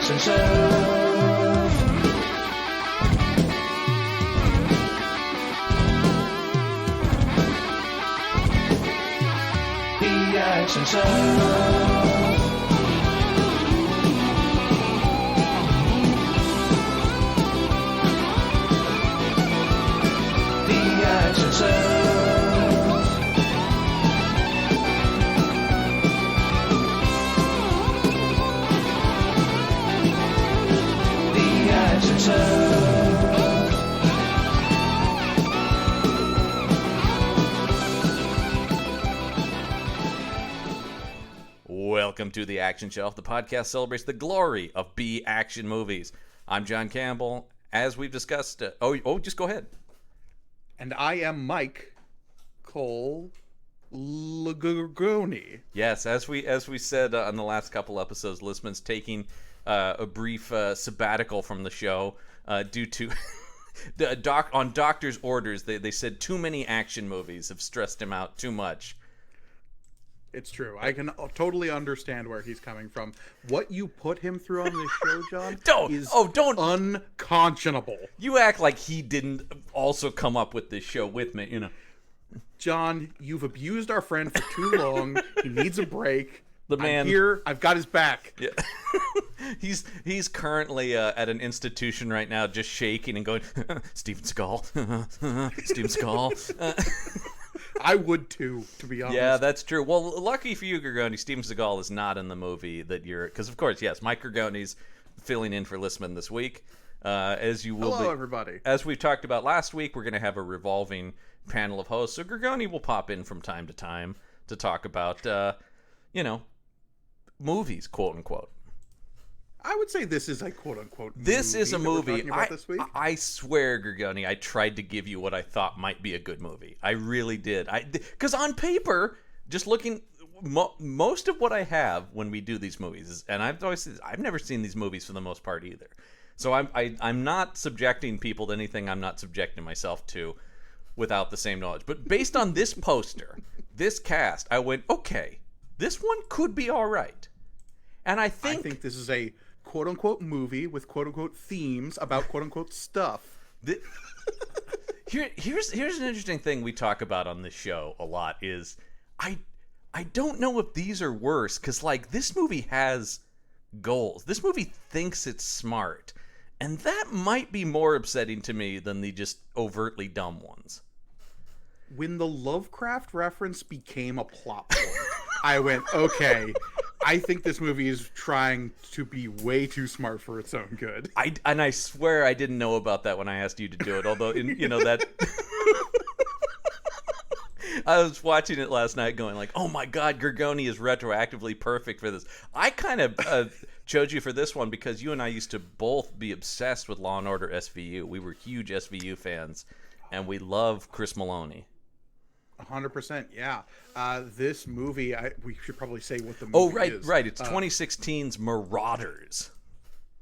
Action Show. The Action Show. Action Show. The Action Show. Welcome to The Action Shelf. The podcast celebrates the glory of B action movies. I'm John Campbell. As we've discussed, just go ahead. And I am Mike Gorgone. Yes, as we said on the last couple episodes, Listman's taking a brief sabbatical from the show due to on doctor's orders. They said too many action movies have stressed him out too much. It's true. I can totally understand where he's coming from. What you put him through on this show, John, is unconscionable. You act like he didn't also come up with this show with me, you know. John, you've abused our friend for too long. He needs a break. The man I'm here. I've got his back. Yeah. He's currently at an institution right now, just shaking and going, Steven Seagal, Steven Seagal. I would too, to be honest. Yeah, that's true. Well, lucky for you, Gorgone, Steven Seagal is not in the movie that you're... Because, of course, yes, Mike Gorgone's filling in for Listman this week. As you will Hello, everybody. As we talked about last week, we're going to have a revolving panel of hosts. So Gorgone will pop in from time to time to talk about, movies, quote-unquote. I would say this is a quote-unquote This is a movie. This week. I swear, Gorgone, I tried to give you what I thought might be a good movie. I really did. Because on paper, just looking, most of what I have when we do these movies is, and I've never seen these movies for the most part either. So I'm not subjecting people to anything I'm not subjecting myself to without the same knowledge. But based on this poster, this cast, I went, okay, this one could be all right. And I think this is a quote-unquote movie with quote-unquote themes about quote-unquote stuff. Here's an interesting thing we talk about on this show a lot is I don't know if these are worse because, like, this movie has goals. This movie thinks it's smart. And that might be more upsetting to me than the just overtly dumb ones. When the Lovecraft reference became a plot point, I went, okay, I think this movie is trying to be way too smart for its own good. I swear I didn't know about that when I asked you to do it, although, that... I was watching it last night going like, oh my God, Gorgone is retroactively perfect for this. I kind of chose you for this one because you and I used to both be obsessed with Law & Order SVU. We were huge SVU fans, and we love Chris Meloni. 100%, yeah. This movie, we should probably say what the movie is. Right. It's 2016's Marauders.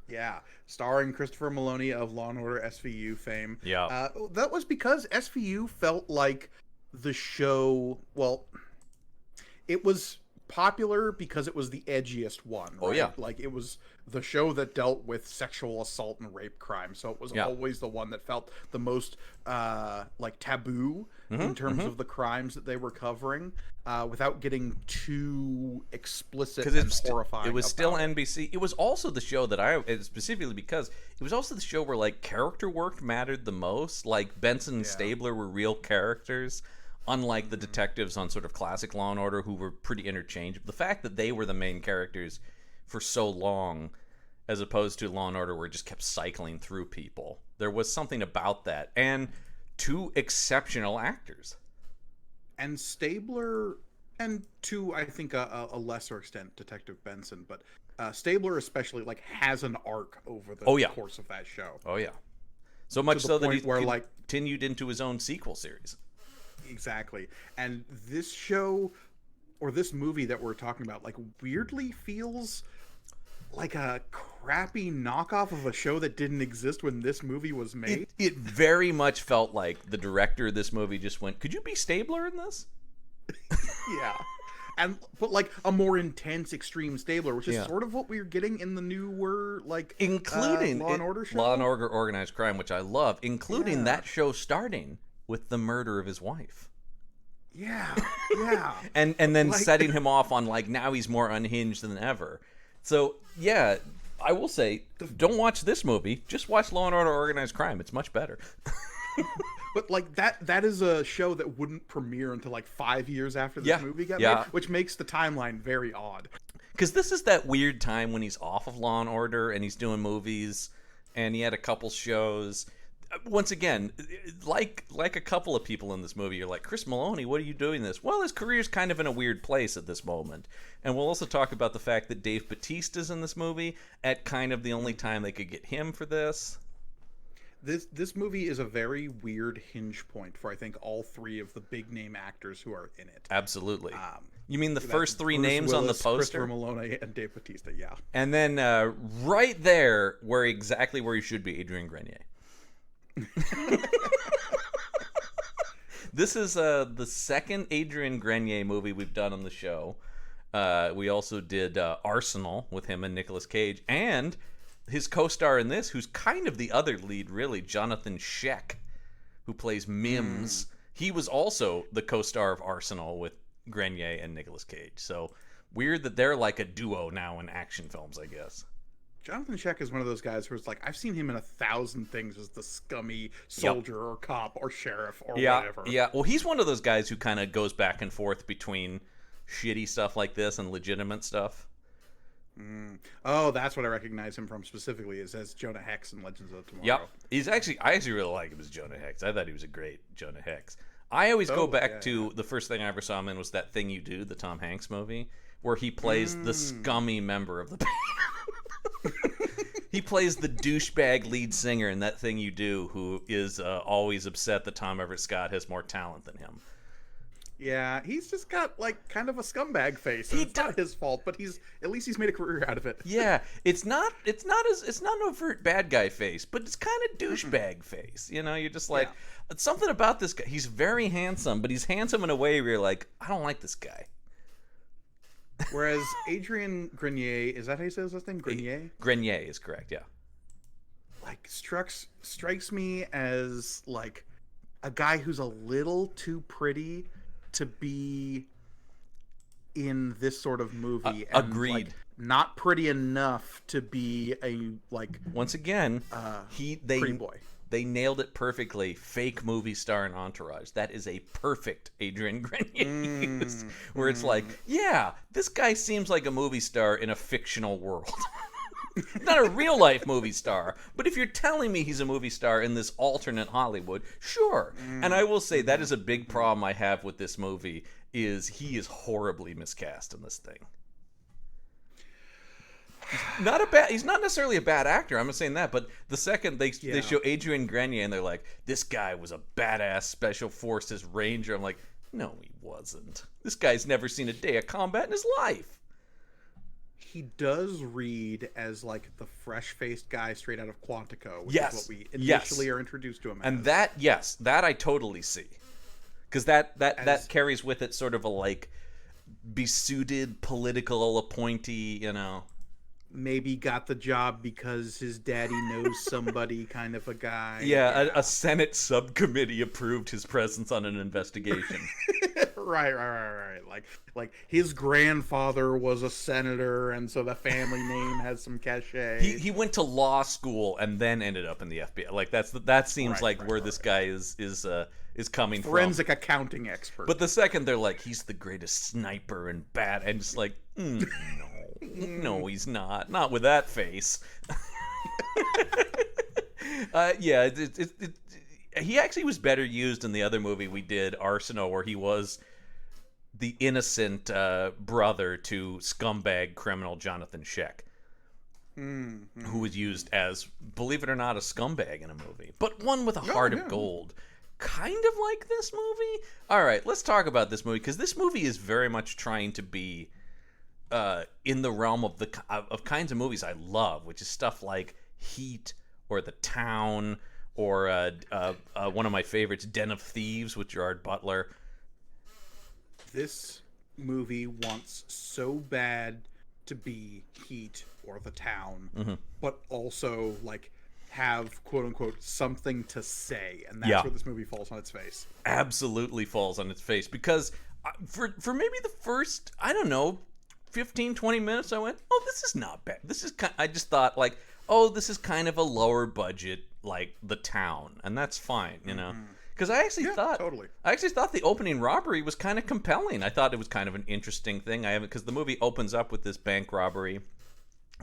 Yeah, starring Christopher Meloni of Law & Order SVU fame. Yeah. That was because SVU felt like the show, well, it was popular because it was the edgiest one, right? Oh, yeah. Like, it was the show that dealt with sexual assault and rape crime, so it was always the one that felt the most, taboo in terms of the crimes that they were covering, without getting too explicit and horrifying. It was still NBC. It was also the show that specifically because it was also the show where, like, character work mattered the most. Like, Benson and Stabler were real characters. Unlike the detectives on sort of classic Law & Order who were pretty interchangeable. The fact that they were the main characters for so long as opposed to Law & Order where it just kept cycling through people. There was something about that. And two exceptional actors. And Stabler, and to, I think, a lesser extent, Detective Benson, but Stabler especially, like, has an arc over the course of that show. Oh, yeah. So much so that he continued into his own sequel series. Exactly. And this show, or this movie that we're talking about, like, weirdly feels like a crappy knockoff of a show that didn't exist when this movie was made. It very much felt like the director of this movie just went, could you be Stabler in this? Yeah. but like a more intense extreme Stabler, which is Yeah. sort of what we're getting in the newer like Including Law and Order show. Law and Order Organized Crime, which I love, including Yeah. that show starting with the murder of his wife. Yeah, yeah. and then Like- setting him off on like now he's more unhinged than ever. So yeah, I will say, don't watch this movie. Just watch Law and Order Organized Crime. It's much better. But like that is a show that wouldn't premiere until like 5 years after this Yeah, movie got yeah. made, which makes the timeline very odd. Because this is that weird time when he's off of Law and Order and he's doing movies, and he had a couple shows. Once again, like a couple of people in this movie, you're like, Chris Meloni, what are you doing this? Well, his career's kind of in a weird place at this moment. And we'll also talk about the fact that Dave Bautista's in this movie at kind of the only time they could get him for this. This movie is a very weird hinge point for I think all three of the big name actors who are in it. Absolutely. You mean the That's first three Bruce names on the Willis, poster? Christopher Meloni and Dave Bautista, yeah. And then right there, exactly where he should be, Adrian Grenier. This is the second Adrian Grenier movie we've done on the show. We also did Arsenal with him and Nicolas Cage, and his co-star in this, who's kind of the other lead, really, Jonathan Schaech, who plays Mims. He was also the co-star of Arsenal with Grenier and Nicolas Cage. So weird that they're like a duo now in action films, I guess. Jonathan Schaech is one of those guys who's like, I've seen him in 1,000 things as the scummy soldier or cop or sheriff or whatever. Yeah, well, he's one of those guys who kind of goes back and forth between shitty stuff like this and legitimate stuff. Oh, that's what I recognize him from specifically, is as Jonah Hex in Legends of Tomorrow. Yep. I actually really like him as Jonah Hex. I thought he was a great Jonah Hex. I always go back to the first thing I ever saw him in was That Thing You Do, the Tom Hanks movie, where he plays the scummy member of the band. He plays the douchebag lead singer in That Thing You Do, who is always upset that Tom Everett Scott has more talent than him. Yeah, he's just got like kind of a scumbag face. It's not his fault, but at least he's made a career out of it. Yeah, it's not an overt bad guy face, but it's kind of douchebag face. You know, you're just like, it's something about this guy. He's very handsome, but he's handsome in a way where you're like, I don't like this guy. Whereas Adrian Grenier, is that how you say his last name? Grenier? Grenier is correct, yeah. Like strikes me as like a guy who's a little too pretty to be in this sort of movie. And, agreed. Like, not pretty enough to be a like. Once again, pretty boy. They nailed it perfectly. Fake movie star in Entourage. That is a perfect Adrian Grenier use. Where it's like, yeah, this guy seems like a movie star in a fictional world. Not a real life movie star, but if you're telling me he's a movie star in this alternate Hollywood, sure. And I will say that is a big problem I have with this movie, is he is horribly miscast in this thing. He's not necessarily a bad actor, I'm not saying that, but the second they show Adrian Grenier and they're like, this guy was a badass special forces ranger, I'm like, no, he wasn't. This guy's never seen a day of combat in his life. He does read as like the fresh-faced guy straight out of Quantico, which is what we initially are introduced to him and as. that I totally see, because that carries with it sort of a like besuited political appointee, you know. Maybe got the job because his daddy knows somebody, kind of a guy. Yeah, a Senate subcommittee approved his presence on an investigation. Right. Like his grandfather was a senator, and so the family name has some cachet. He went to law school and then ended up in the FBI. Like that seems like where this guy is coming from. Forensic accounting expert. But the second they're like, he's the greatest sniper and and just like, no, he's not. Not with that face. He actually was better used in the other movie we did, Arsenal, where he was the innocent brother to scumbag criminal Jonathan Schaech, who was used as, believe it or not, a scumbag in a movie, but one with a heart of gold. Kind of like this movie. All right, let's talk about this movie, because this movie is very much trying to be in the realm of of kinds of movies I love, which is stuff like Heat or The Town or one of my favorites, Den of Thieves with Gerard Butler. This movie wants so bad to be Heat or The Town, but also like have quote unquote something to say, and that's where this movie falls on its face. Absolutely falls on its face, because for maybe the first, I don't know, 15, 20 minutes, I went, oh, this is not bad. This is I just thought like, oh, this is kind of a lower budget like The Town, and that's fine, you know. Because I actually thought the opening robbery was kind of compelling. I thought it was kind of an interesting thing. Because the movie opens up with this bank robbery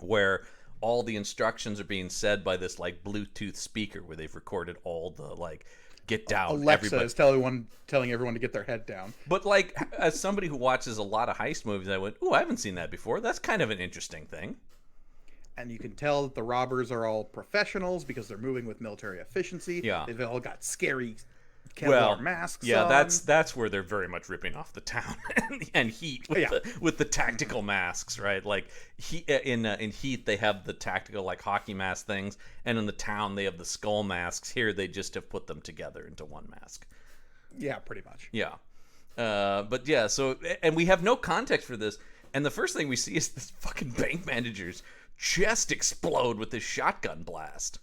where all the instructions are being said by this like Bluetooth speaker where they've recorded all the like get down. Alexa is telling everyone to get their head down. But like, as somebody who watches a lot of heist movies, I went, "Ooh, I haven't seen that before. That's kind of an interesting thing." And you can tell that the robbers are all professionals because they're moving with military efficiency. Yeah, they've all got scary Kevlar masks on. that's where they're very much ripping off The Town and Heat with the tactical masks, right? Like in Heat they have the tactical like hockey mask things, and in The Town they have the skull masks. Here they just have put them together into one mask. Yeah, pretty much. Yeah, but yeah. So and we have no context for this, and the first thing we see is this fucking bank manager's chest explode with this shotgun blast.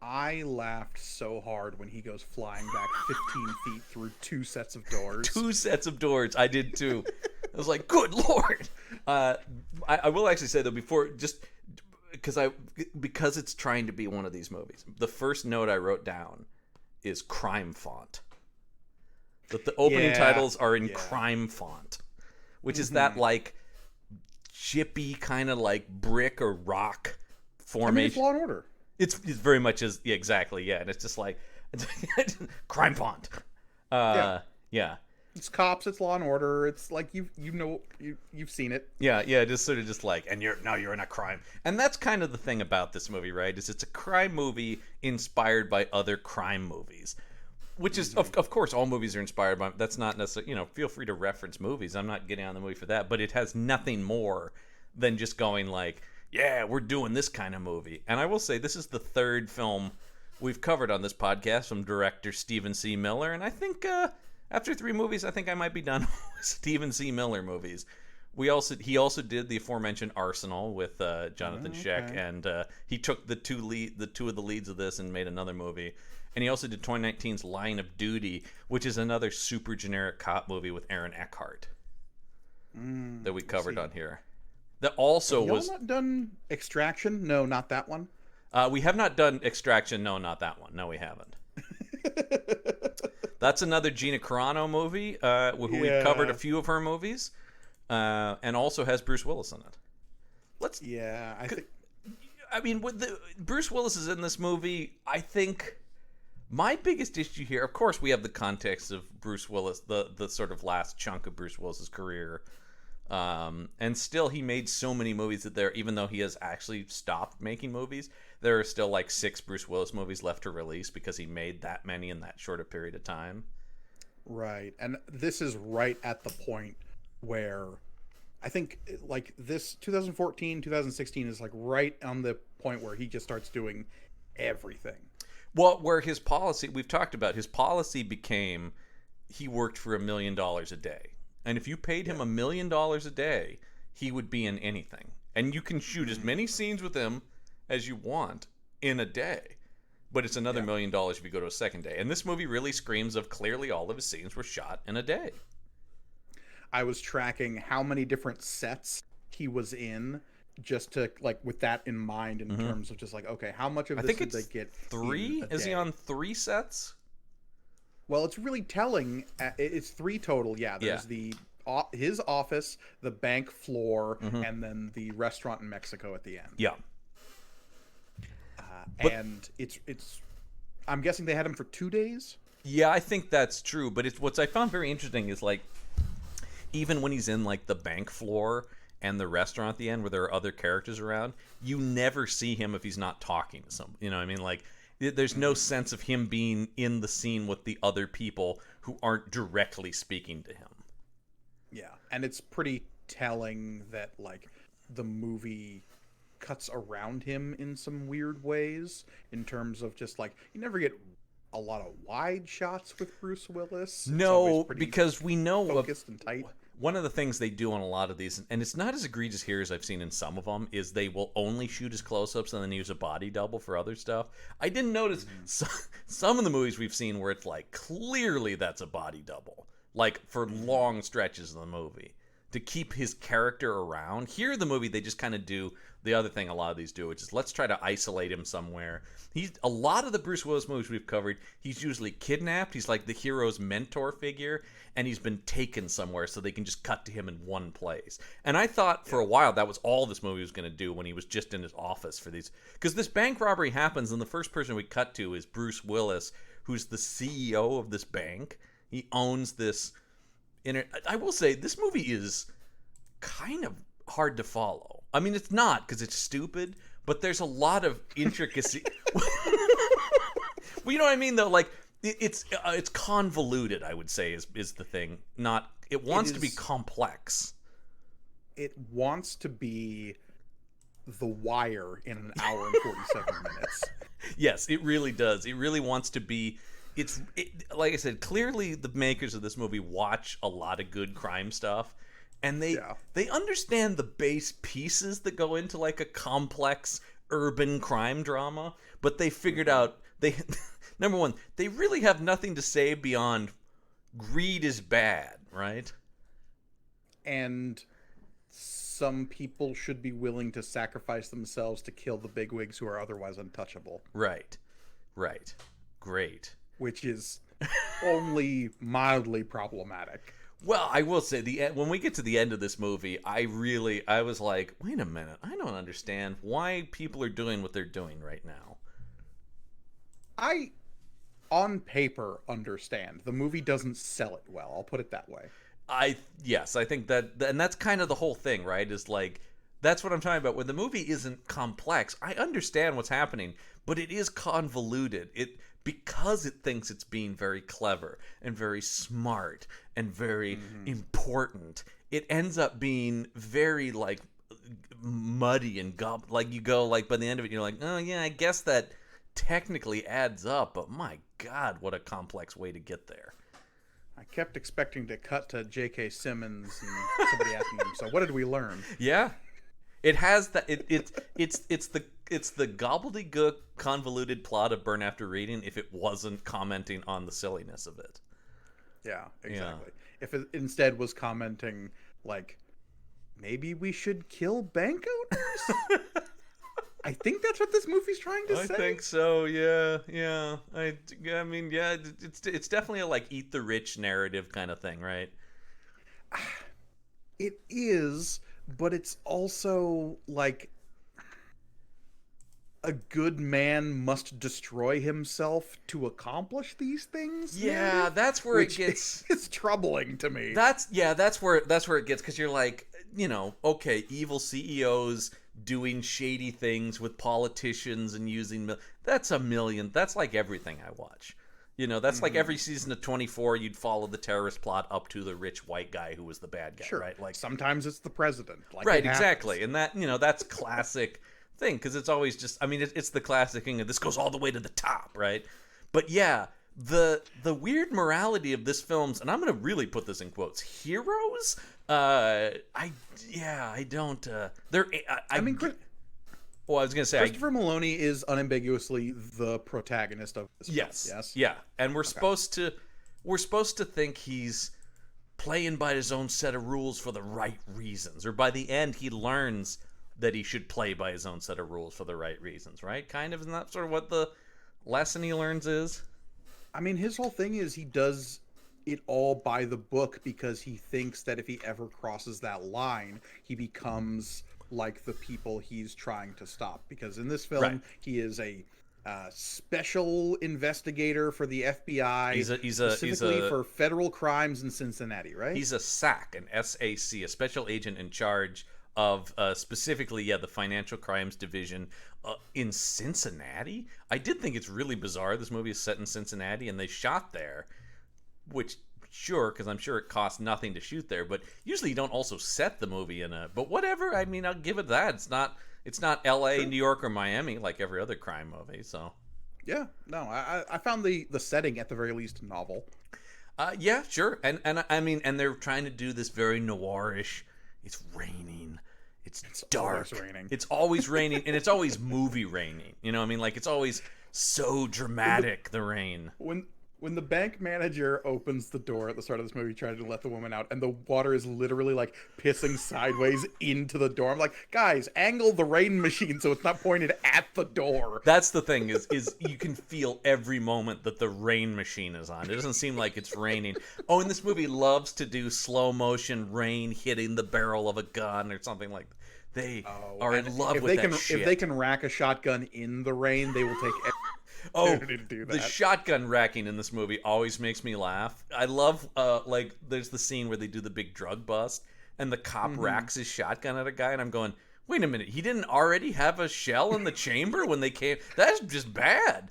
I laughed so hard when he goes flying back 15 feet through 2 sets of doors. 2 sets of doors. I did too. I was like, good Lord. I will actually say though, before, just because it's trying to be one of these movies, the first note I wrote down is crime font. That the opening titles are in crime font, which is that like chippy kind of like brick or rock formation. I mean, it's Law and Order. It's very much as exactly, and it's just like crime font. Yeah. It's cops. It's Law and Order. It's like you've seen it. Yeah. Just sort of just like, and you're in a crime, and that's kind of the thing about this movie, right? Is it's a crime movie inspired by other crime movies, which is of course all movies are inspired by. That's not necessarily, feel free to reference movies. I'm not getting on the movie for that, but it has nothing more than just going like, yeah, we're doing this kind of movie. And I will say this is the third film we've covered on this podcast from director Stephen C. Miller. And I think after 3 movies, I think I might be done with Stephen C. Miller movies. He also did the aforementioned Arsenal with Jonathan Schaech, and he took the two of the leads of this and made another movie. And he also did 2019's Line of Duty, which is another super generic cop movie with Aaron Eckhart that we covered on here. That also was not done Extraction. No, not that one. We have not done Extraction. No, not that one. No, we haven't. That's another Gina Carano movie. Who we've covered a few of her movies, and also has Bruce Willis in it. I mean, Bruce Willis is in this movie. I think my biggest issue here, of course, we have the context of Bruce Willis, the sort of last chunk of Bruce Willis's career. And still he made so many movies that even though he has actually stopped making movies, there are still like 6 Bruce Willis movies left to release because he made that many in that short a period of time. Right. And this is right at the point where I think like this 2014, 2016 is like right on the point where he just starts doing everything. Well, where his policy, we've talked about, his policy became he worked for $1 million a day. And if you paid him $1 million a day, he would be in anything. And you can shoot as many scenes with him as you want in a day. But it's another $1 million if you go to a second day. And this movie really screams of clearly all of his scenes were shot in a day. I was tracking how many different sets he was in just to, like, with that in mind in terms of just like, okay, how much of this did they get? 3? Is he on 3 sets? Well, it's really telling. It's 3 total. Yeah, there's his office, the bank floor, and then the restaurant in Mexico at the end. Yeah. And it's. I'm guessing they had him for 2 days. Yeah, I think that's true. But what I found very interesting is like, even when he's in like the bank floor and the restaurant at the end where there are other characters around, you never see him if he's not talking to some. You know what I mean? Like, there's no sense of him being in the scene with the other people who aren't directly speaking to him. Yeah, and it's pretty telling that, like, the movie cuts around him in some weird ways in terms of just, like, you never get a lot of wide shots with Bruce Willis. No, because we know focused and tight. one of the things they do on a lot of these, and it's not as egregious here as I've seen in some of them, is they will only shoot as close-ups and then use a body double for other stuff. I didn't notice some of the movies we've seen where it's like, clearly that's a body double. Like, for long stretches of the movie. To keep his character around. Here in the movie, they just kind of do the other thing a lot of these do, which is let's try to isolate him somewhere. A lot of the Bruce Willis movies we've covered, he's usually kidnapped. He's like the hero's mentor figure, and he's been taken somewhere so they can just cut to him in one place. And I thought for a while that was all this movie was going to do when he was just in his office for these. Because this bank robbery happens, and the first person we cut to is Bruce Willis, who's the CEO of this bank. He owns this. I will say, this movie is kind of hard to follow. I mean, it's not, because it's stupid, but there's a lot of intricacy. Well, you know what I mean, though? Like, it's convoluted, I would say, is the thing. It wants to be complex. It wants to be The Wire in an hour and 47 minutes. Yes, it really does. It really wants to be... like I said, clearly the makers of this movie watch a lot of good crime stuff, and they understand the base pieces that go into like a complex urban crime drama, but they figured out number one, they really have nothing to say beyond greed is bad, right? And some people should be willing to sacrifice themselves to kill the bigwigs who are otherwise untouchable. Right. Great. Which is only mildly problematic. Well, I will say, when we get to the end of this movie, I was like, wait a minute, I don't understand why people are doing what they're doing right now. I, on paper, understand. The movie doesn't sell it well, I'll put it that way. Yes, I think that, and that's kind of the whole thing, right? Is like, that's what I'm talking about. When the movie isn't complex, I understand what's happening, but it is convoluted. Because it thinks it's being very clever and very smart and very important, it ends up being very, like, muddy and like, you go, like, by the end of it, you're like, oh yeah, I guess that technically adds up, but my God, what a complex way to get there. I kept expecting to cut to J.K. Simmons and somebody asking him, so what did we learn? Yeah. It has that. It's the gobbledygook, convoluted plot of Burn After Reading if it wasn't commenting on the silliness of it. Yeah, exactly. Yeah. If it instead was commenting like, maybe we should kill bank owners. I think that's what this movie's trying to say. I think so. Yeah. I mean, yeah. It's definitely a like eat the rich narrative kind of thing, right? It is. But it's also like a good man must destroy himself to accomplish these things. Yeah, that's where it gets. It's troubling to me. That's where it gets, because you're like, okay, evil CEOs doing shady things with politicians and using that's like everything I watch. That's like every season of 24, you'd follow the terrorist plot up to the rich white guy who was the bad guy, sure. Right? Like sometimes it's the president. Like right, exactly. And that, that's classic thing, because it's always just, I mean, it's the classic thing of this goes all the way to the top, right? But yeah, the weird morality of this film's, and I'm going to really put this in quotes, heroes? I don't, I mean, well, I was going to say... Christopher Meloni is unambiguously the protagonist of this film. Yes. Yeah. And we're supposed to think he's playing by his own set of rules for the right reasons. Or by the end, he learns that he should play by his own set of rules for the right reasons, right? Kind of, isn't that sort of what the lesson he learns is? I mean, his whole thing is he does it all by the book because he thinks that if he ever crosses that line, he becomes... like the people he's trying to stop, because in this film he is a special investigator for the FBI. He's for federal crimes in Cincinnati, right? He's a SAC, an SAC, a special agent in charge of specifically the financial crimes division in Cincinnati. I did think it's really bizarre. This movie is set in Cincinnati and they shot there, which sure, because I'm sure it costs nothing to shoot there, but usually you don't also set the movie in but whatever, I mean, I'll give it that. It's not LA, sure. New York, or Miami like every other crime movie, so. Yeah, no, I found the setting at the very least novel. Yeah, sure. And I mean, and they're trying to do this very noirish. It's raining. It's dark. Always raining. It's always raining, and it's always movie raining. You know what I mean? Like, it's always so dramatic, the rain. When the bank manager opens the door at the start of this movie trying to let the woman out, and the water is literally like pissing sideways into the door, I'm like, guys, angle the rain machine so it's not pointed at the door. That's the thing is you can feel every moment that the rain machine is on. It doesn't seem like it's raining. Oh, and this movie loves to do slow motion rain hitting the barrel of a gun or something like that. They are in love with that shit. If they can rack a shotgun in the rain, they will take to do that. The shotgun racking in this movie always makes me laugh. I love, like, there's the scene where they do the big drug bust, and the cop racks his shotgun at a guy, and I'm going, wait a minute, he didn't already have a shell in the chamber when they came? That's just bad.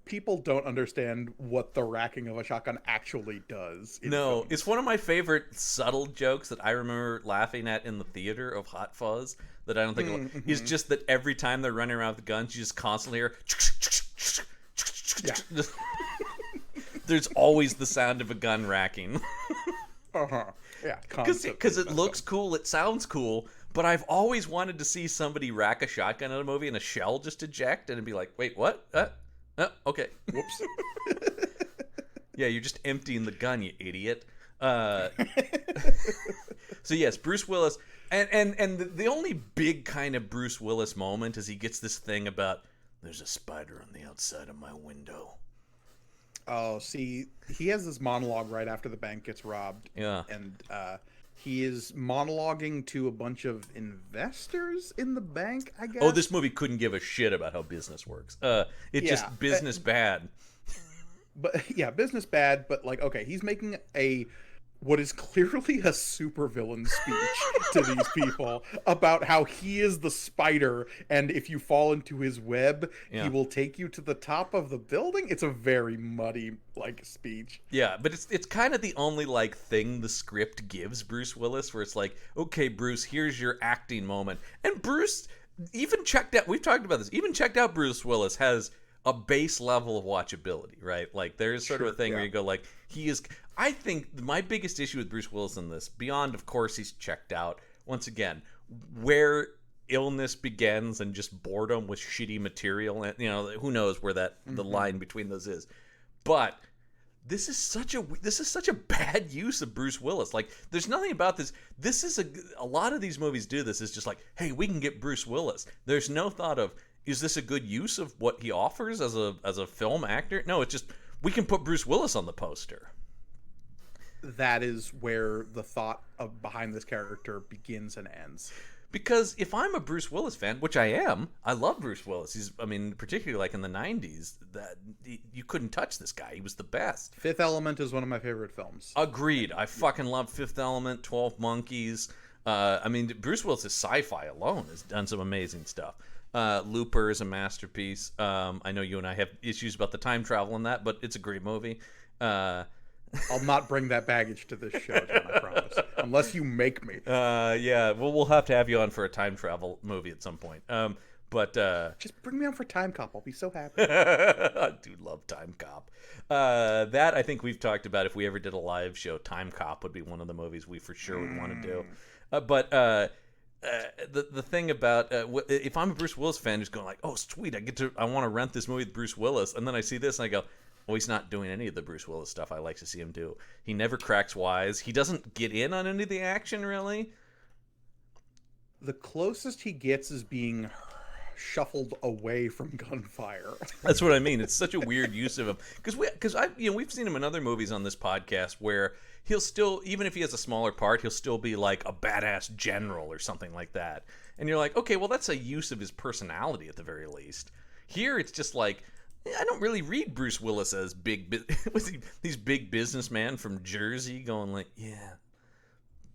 People don't understand what the racking of a shotgun actually does. No, films. it's one of my favorite subtle jokes that I remember laughing at in the theater of Hot Fuzz that I don't think is just that every time they're running around with guns, you just constantly hear there's always the sound of a gun racking. Yeah, because it looks cool, it sounds cool, but I've always wanted to see somebody rack a shotgun in a movie and a shell just eject and be like, wait, what? Okay. Whoops. Yeah, you're just emptying the gun, you idiot. So yes, Bruce Willis, and the only big kind of Bruce Willis moment is he gets this thing about there's a spider on the outside of my window. Oh, see, he has this monologue right after the bank gets robbed. Yeah, and he is monologuing to a bunch of investors in the bank, I guess. Oh, this movie couldn't give a shit about how business works. Just business bad. But yeah, business bad, but like, okay, he's making what is clearly a supervillain speech to these people about how he is the spider, and if you fall into his web, he will take you to the top of the building. It's a very muddy like speech. Yeah, but it's kind of the only like thing the script gives Bruce Willis, where it's like, okay, Bruce, here's your acting moment. And Bruce, even checked out, we've talked about this, even checked out Bruce Willis has a base level of watchability, right? Like there's sort of a thing where you go like, he is, I think my biggest issue with Bruce Willis in this, beyond of course he's checked out, once again, where illness begins and just boredom with shitty material, and you know, who knows where that the line between those is. But this is such a bad use of Bruce Willis. Like, there's nothing about this. This is a lot of these movies do this. Is just like, hey, we can get Bruce Willis. There's no thought of, is this a good use of what he offers as a film actor? No, it's just, we can put Bruce Willis on the poster. That is where the thought of behind this character begins and ends. Because if I'm a Bruce Willis fan, which I am, I love Bruce Willis. Particularly like in the 90s, that you couldn't touch this guy. He was the best. Fifth Element is one of my favorite films. Agreed. I fucking love Fifth Element, 12 Monkeys. Bruce Willis' sci-fi alone has done some amazing stuff. Looper is a masterpiece. I know you and I have issues about the time travel in that, but it's a great movie. I'll not bring that baggage to this show, John, I promise. Unless you make me. Yeah, well, we'll have to have you on for a time travel movie at some point. Just bring me on for Time Cop. I'll be so happy. I do love Time Cop. That I think we've talked about. If we ever did a live show, Time Cop would be one of the movies we for sure would want to do. The thing about if I'm a Bruce Willis fan who's going like, oh sweet, I want to rent this movie with Bruce Willis, and then I see this and I go, oh, he's not doing any of the Bruce Willis stuff I like to see him do. He never cracks wise. He doesn't get in on any of the action really. The closest he gets is being shuffled away from gunfire. That's what I mean. It's such a weird use of him because we've seen him in other movies on this podcast where he'll still, even if he has a smaller part, he'll still be like a badass general or something like that. And you're like, okay, well, that's a use of his personality at the very least. Here, it's just like, I don't really read Bruce Willis as these big businessman from Jersey going like, yeah,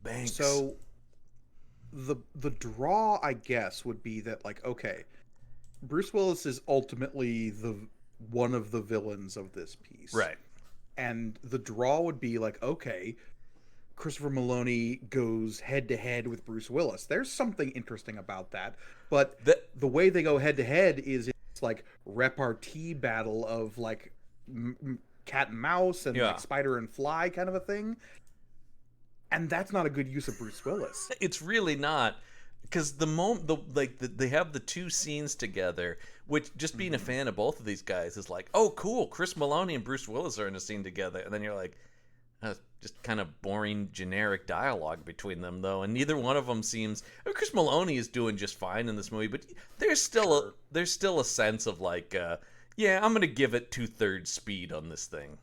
banks. So the draw, I guess, would be that like, okay, Bruce Willis is ultimately one of the villains of this piece, right? And the draw would be like, okay, Christopher Meloni goes head to head with Bruce Willis. There's something interesting about that, but the way they go head to head is it's like repartee battle of like cat and mouse and Yeah. like spider and fly kind of a thing. And that's not a good use of Bruce Willis. It's really not, because they have the two scenes together, which just being a fan of both of these guys is like, oh cool, Chris Meloni and Bruce Willis are in a scene together, and then you're like, just kind of boring generic dialogue between them though, and neither one of them seems. I mean, Chris Meloni is doing just fine in this movie, but there's still a sense of like, yeah, I'm gonna give it 2/3 speed on this thing.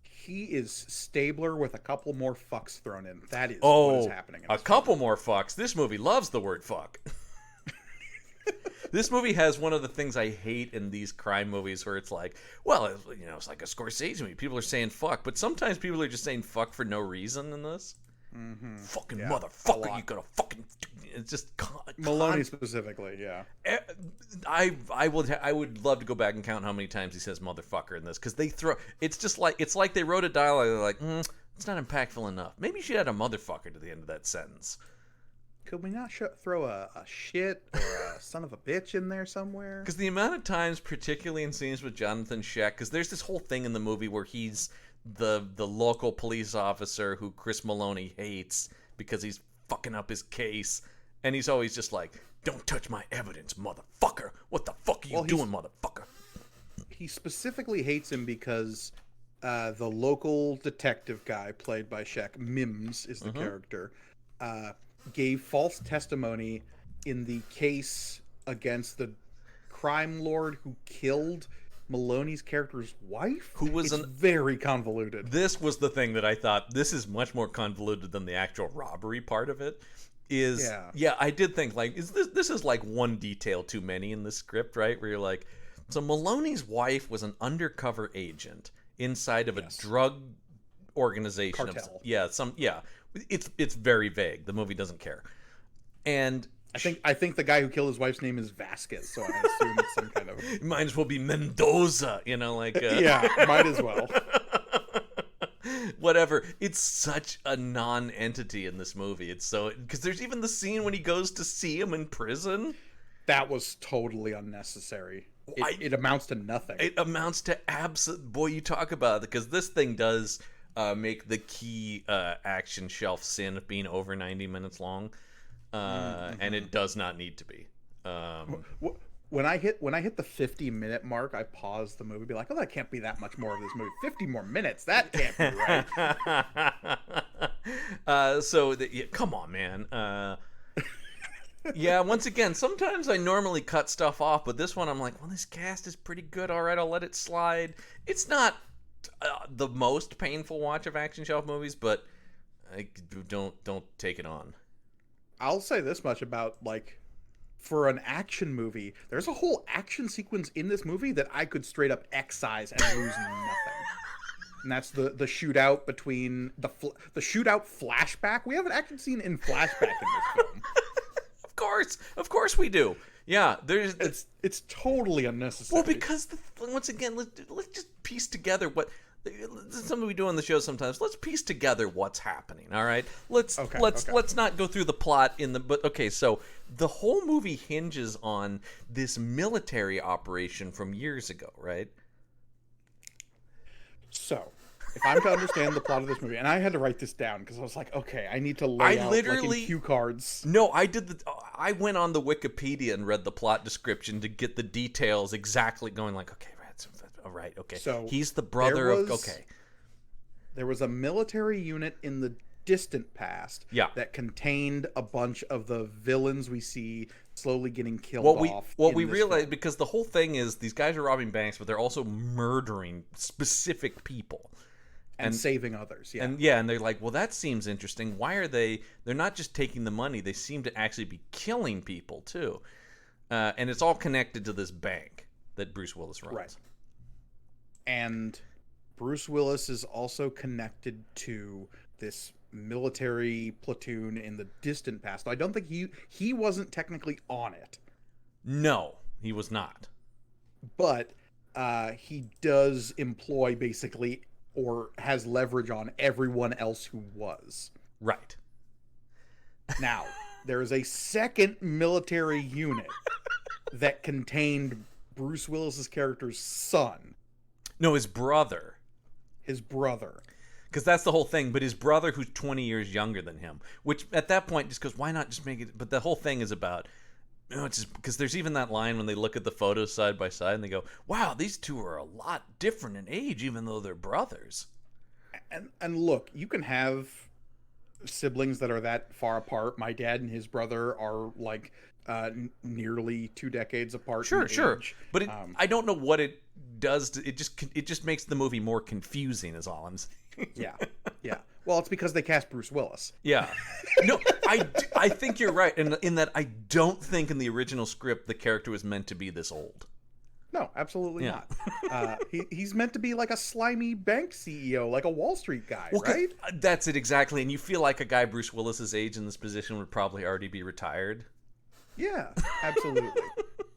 He is Stabler with a couple more fucks thrown in. That is what is happening. In a couple more fucks. This movie loves the word fuck. This movie has one of the things I hate in these crime movies, where it's like, well, it's like a Scorsese movie. People are saying fuck, but sometimes people are just saying fuck for no reason in this. Fucking motherfucker, you gotta fucking. It's just Meloni specifically, yeah. I would love to go back and count how many times he says motherfucker in this, because they throw. It's like they wrote a dialogue. They're like, it's not impactful enough. Maybe you should add a motherfucker to the end of that sentence. Could we not throw a shit or a son of a bitch in there somewhere? Because the amount of times, particularly in scenes with Jonathan Schaech, because there's this whole thing in the movie where he's the local police officer who Chris Meloni hates because he's fucking up his case, and he's always just like, don't touch my evidence, motherfucker. What the fuck are you doing, motherfucker? He specifically hates him because the local detective guy, played by Schaech, Mims is the character, gave false testimony in the case against the crime lord who killed Maloney's character's wife, who was very convoluted. This was the thing that I thought, this is much more convoluted than the actual robbery part of it. I did think, like, this is like one detail too many in the script, right? Where you're like, so Maloney's wife was an undercover agent inside of a drug organization. Cartel. It's very vague. The movie doesn't care. And I think the guy who killed his wife's name is Vasquez, so I assume it's some kind of. Might as well be Mendoza, like. Yeah, might as well. Whatever. It's such a non-entity in this movie. It's so, because there's even the scene when he goes to see him in prison. That was totally unnecessary. It amounts to nothing. It amounts to boy, you talk about it, because this thing does make the key action shelf sin of being over 90 minutes long. And it does not need to be. When I hit the 50-minute mark, I pause the movie, be like, "Oh, that can't be that much more of this movie. 50 more minutes, that can't be right." Come on, man. Yeah, once again, sometimes I normally cut stuff off, but this one I'm like, well, this cast is pretty good. All right, I'll let it slide. It's not the most painful watch of action shelf movies, but don't take it on. I'll say this much about, like, for an action movie, there's a whole action sequence in this movie that I could straight up excise and lose nothing. And that's the shootout between the shootout flashback. We have an action scene in flashback in this film. Of course we do. Yeah, it's totally unnecessary. Well, because once again, let's just piece together what. This is something we do on the show sometimes. Let's piece together what's happening. All right, let's not go through the plot but okay. So the whole movie hinges on this military operation from years ago, right? So if I'm to understand the plot of this movie, and I had to write this down because I was like, okay, I need to lay out like in cue cards. No, I went on the Wikipedia and read the plot description to get the details exactly going. Like, okay. Right, okay. So he's the brother of. Okay. There was a military unit in the distant past that contained a bunch of the villains we see slowly getting killed off. What we realized, because the whole thing is these guys are robbing banks, but they're also murdering specific people. And saving others, yeah. And they're like, well, that seems interesting. Why are they're not just taking the money, they seem to actually be killing people, too. And it's all connected to this bank that Bruce Willis runs. Right. And Bruce Willis is also connected to this military platoon in the distant past. I don't think he wasn't technically on it. No, he was not. But he does employ basically, or has leverage on everyone else who was. Right. Now, there is a second military unit that contained Bruce Willis's character's son. No, his brother. his brother. Because that's the whole thing. But his brother, who's 20 years younger than him, which at that point just goes, why not just make it? But the whole thing is about, it's just because there's even that line when they look at the photos side by side and they go, wow, these two are a lot different in age, even though they're brothers. And look, you can have siblings that are that far apart. My dad and his brother are like nearly 2 decades apart. Sure. Age. But I don't know what it does. It just makes the movie more confusing, is all I'm saying. Yeah. Well, it's because they cast Bruce Willis. Yeah. No, I think you're right in that I don't think in the original script the character was meant to be this old. No, absolutely not. He's meant to be like a slimy bank CEO, like a Wall Street guy, right? That's it exactly. And you feel like a guy Bruce Willis's age in this position would probably already be retired. Yeah, absolutely.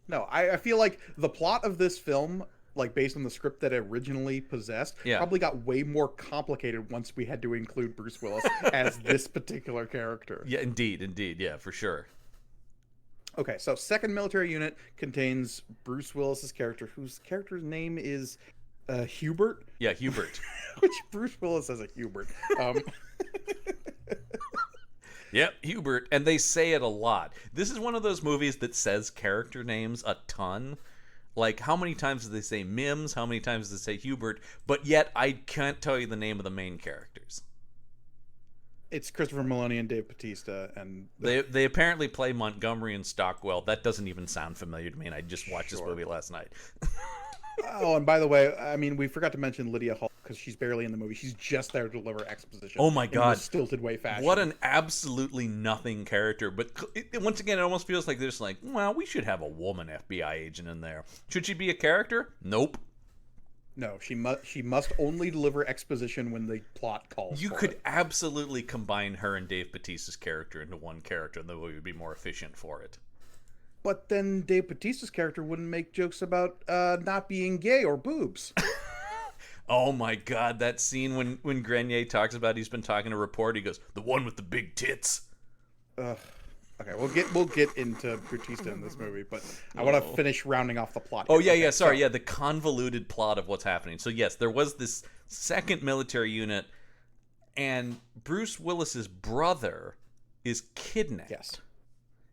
No, I feel like the plot of this film, like based on the script that it originally possessed, probably got way more complicated once we had to include Bruce Willis as this particular character. Yeah, indeed. Yeah, for sure. Okay, so second military unit contains Bruce Willis's character, whose character's name is Hubert. Yeah, Hubert. Which Bruce Willis has a Hubert. Yep, Hubert. And they say it a lot. This is one of those movies that says character names a ton. Like, how many times do they say Mims? How many times do they say Hubert? But yet, I can't tell you the name of the main characters. It's Christopher Meloni and Dave Bautista, and they apparently play Montgomery and Stockwell. That doesn't even sound familiar to me, and I just watched this movie last night. Oh, and by the way, I mean, we forgot to mention Lydia Hall, because she's barely in the movie. She's just there to deliver exposition. Oh my God. In a stilted way fashion. What an absolutely nothing character. But once again, it almost feels like they're just like, well, we should have a woman FBI agent in there. Should she be a character? Nope. No, she must only deliver exposition when the plot calls. You could absolutely combine her and Dave Bautista's character into one character, and the movie would be more efficient for it. But then Dave Bautista's character wouldn't make jokes about not being gay or boobs. Oh my God, that scene when Grenier talks about he's been talking to a reporter, he goes, the one with the big tits. Okay, we'll get into Bautista in this movie, but I want to finish rounding off the plot. Oh yeah, sorry, the convoluted plot of what's happening. So yes, there was this second military unit, and Bruce Willis's brother is kidnapped. Yes.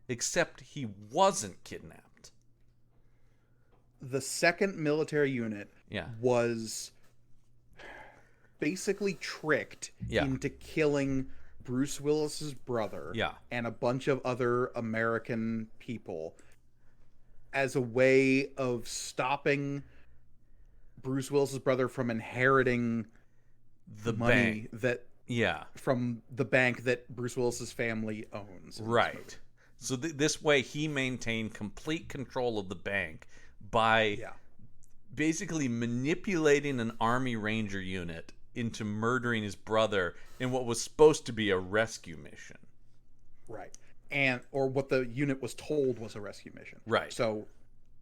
Except he wasn't kidnapped. The second military unit was basically tricked into killing Bruce Willis's brother and a bunch of other American people as a way of stopping Bruce Willis's brother from inheriting the money bank. From the bank that Bruce Willis's family owns. Right. So this way he maintained complete control of the bank by basically manipulating an Army Ranger unit into murdering his brother in what was supposed to be a rescue mission. Right. Or what the unit was told was a rescue mission. Right. So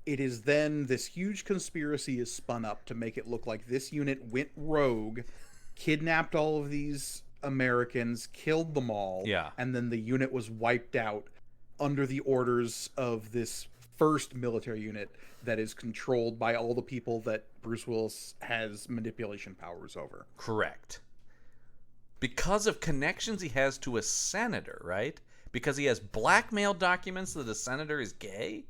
it is then this huge conspiracy is spun up to make it look like this unit went rogue, kidnapped all of these Americans, killed them all, and then the unit was wiped out under the orders of this first military unit that is controlled by all the people that Bruce Willis has manipulation powers over. Correct. Because of connections he has to a senator, right? Because he has blackmail documents that a senator is gay?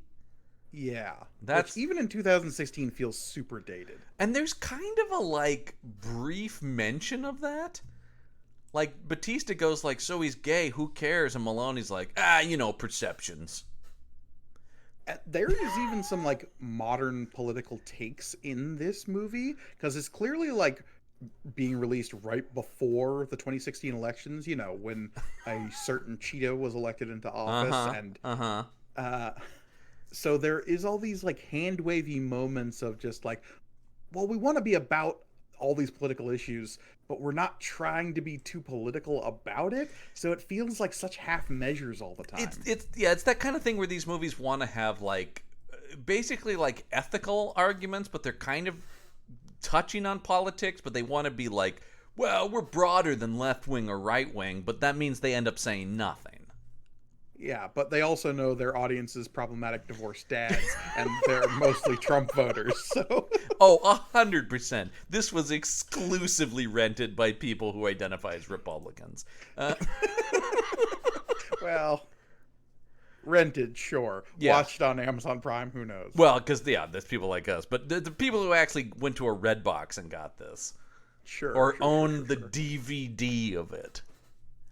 Yeah. Which even in 2016 feels super dated. And there's kind of a, brief mention of that. Like, Bautista goes like, so he's gay, who cares? And Maloney's like, perceptions. There is even some, modern political takes in this movie, because it's clearly, being released right before the 2016 elections, when a certain Cheeto was elected into office. So there is all these, hand-wavy moments of just, well, we want to be about all these political issues, but we're not trying to be too political about it, so it feels like such half measures all the time. It's that kind of thing where these movies want to have basically ethical arguments, but they're kind of touching on politics, but they want to be well, we're broader than left wing or right wing, but that means they end up saying nothing. Yeah, but they also know their audience is problematic divorced dads, and they're mostly Trump voters. So, Oh, 100%. This was exclusively rented by people who identify as Republicans. well, rented, sure. Yeah. Watched on Amazon Prime, who knows? Well, because, there's people like us. But the people who actually went to a Redbox and got this. Sure. Or owned sure. the DVD of it.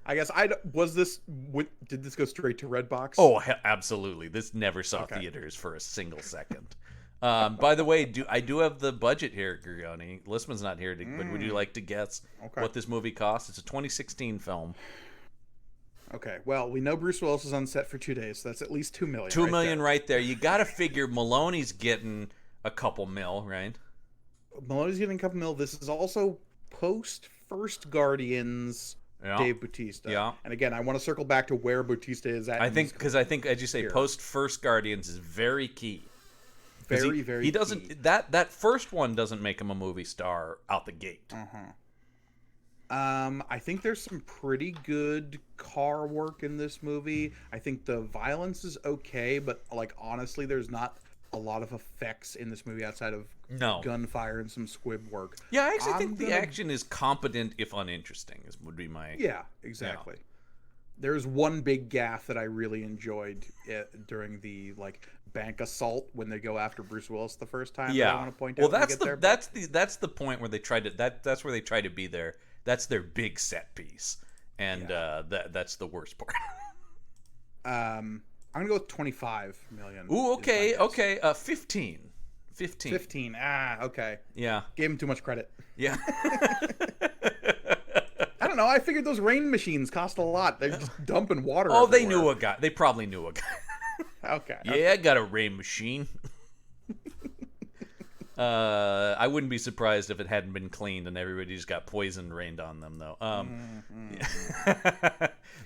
I guess did this go straight to Redbox? Oh, absolutely. This never saw theaters for a single second. By the way, I do have the budget here, Gorgone. Listman's not here, but would you like to guess what this movie cost? It's a 2016 film. Okay, well, we know Bruce Willis is on set for 2 days, so that's at least $2 million. $2 million right there. You got to figure Meloni's getting a couple mil, right? Meloni's getting a couple mil. This is also post First Guardians. Yeah. Dave Bautista. Yeah. And again, I want to circle back to where Bautista is at. I think, as you say, post First Guardians is very key. Very he doesn't key. that first one doesn't make him a movie star out the gate. I think there's some pretty good car work in this movie. I think the violence is okay, but like honestly, there's not a lot of effects in this movie outside of gunfire and some squib work. Yeah, I actually think the action is competent if uninteresting. Would be my exactly. There's one big gaffe that I really enjoyed during the bank assault when they go after Bruce Willis the first time. Yeah, that I want to point out. Well, that's the point where they try to that's where they try to be there. That's their big set piece, and that's the worst part. I'm gonna go with 25 million. Ooh, okay. 15. 15. Okay. Yeah. Gave him too much credit. Yeah. I don't know. I figured those rain machines cost a lot. They're just dumping water. Oh, everywhere. they knew a guy. They probably knew a guy. Okay. Yeah, I got a rain machine. I wouldn't be surprised if it hadn't been cleaned and everybody just got poison rained on them, though.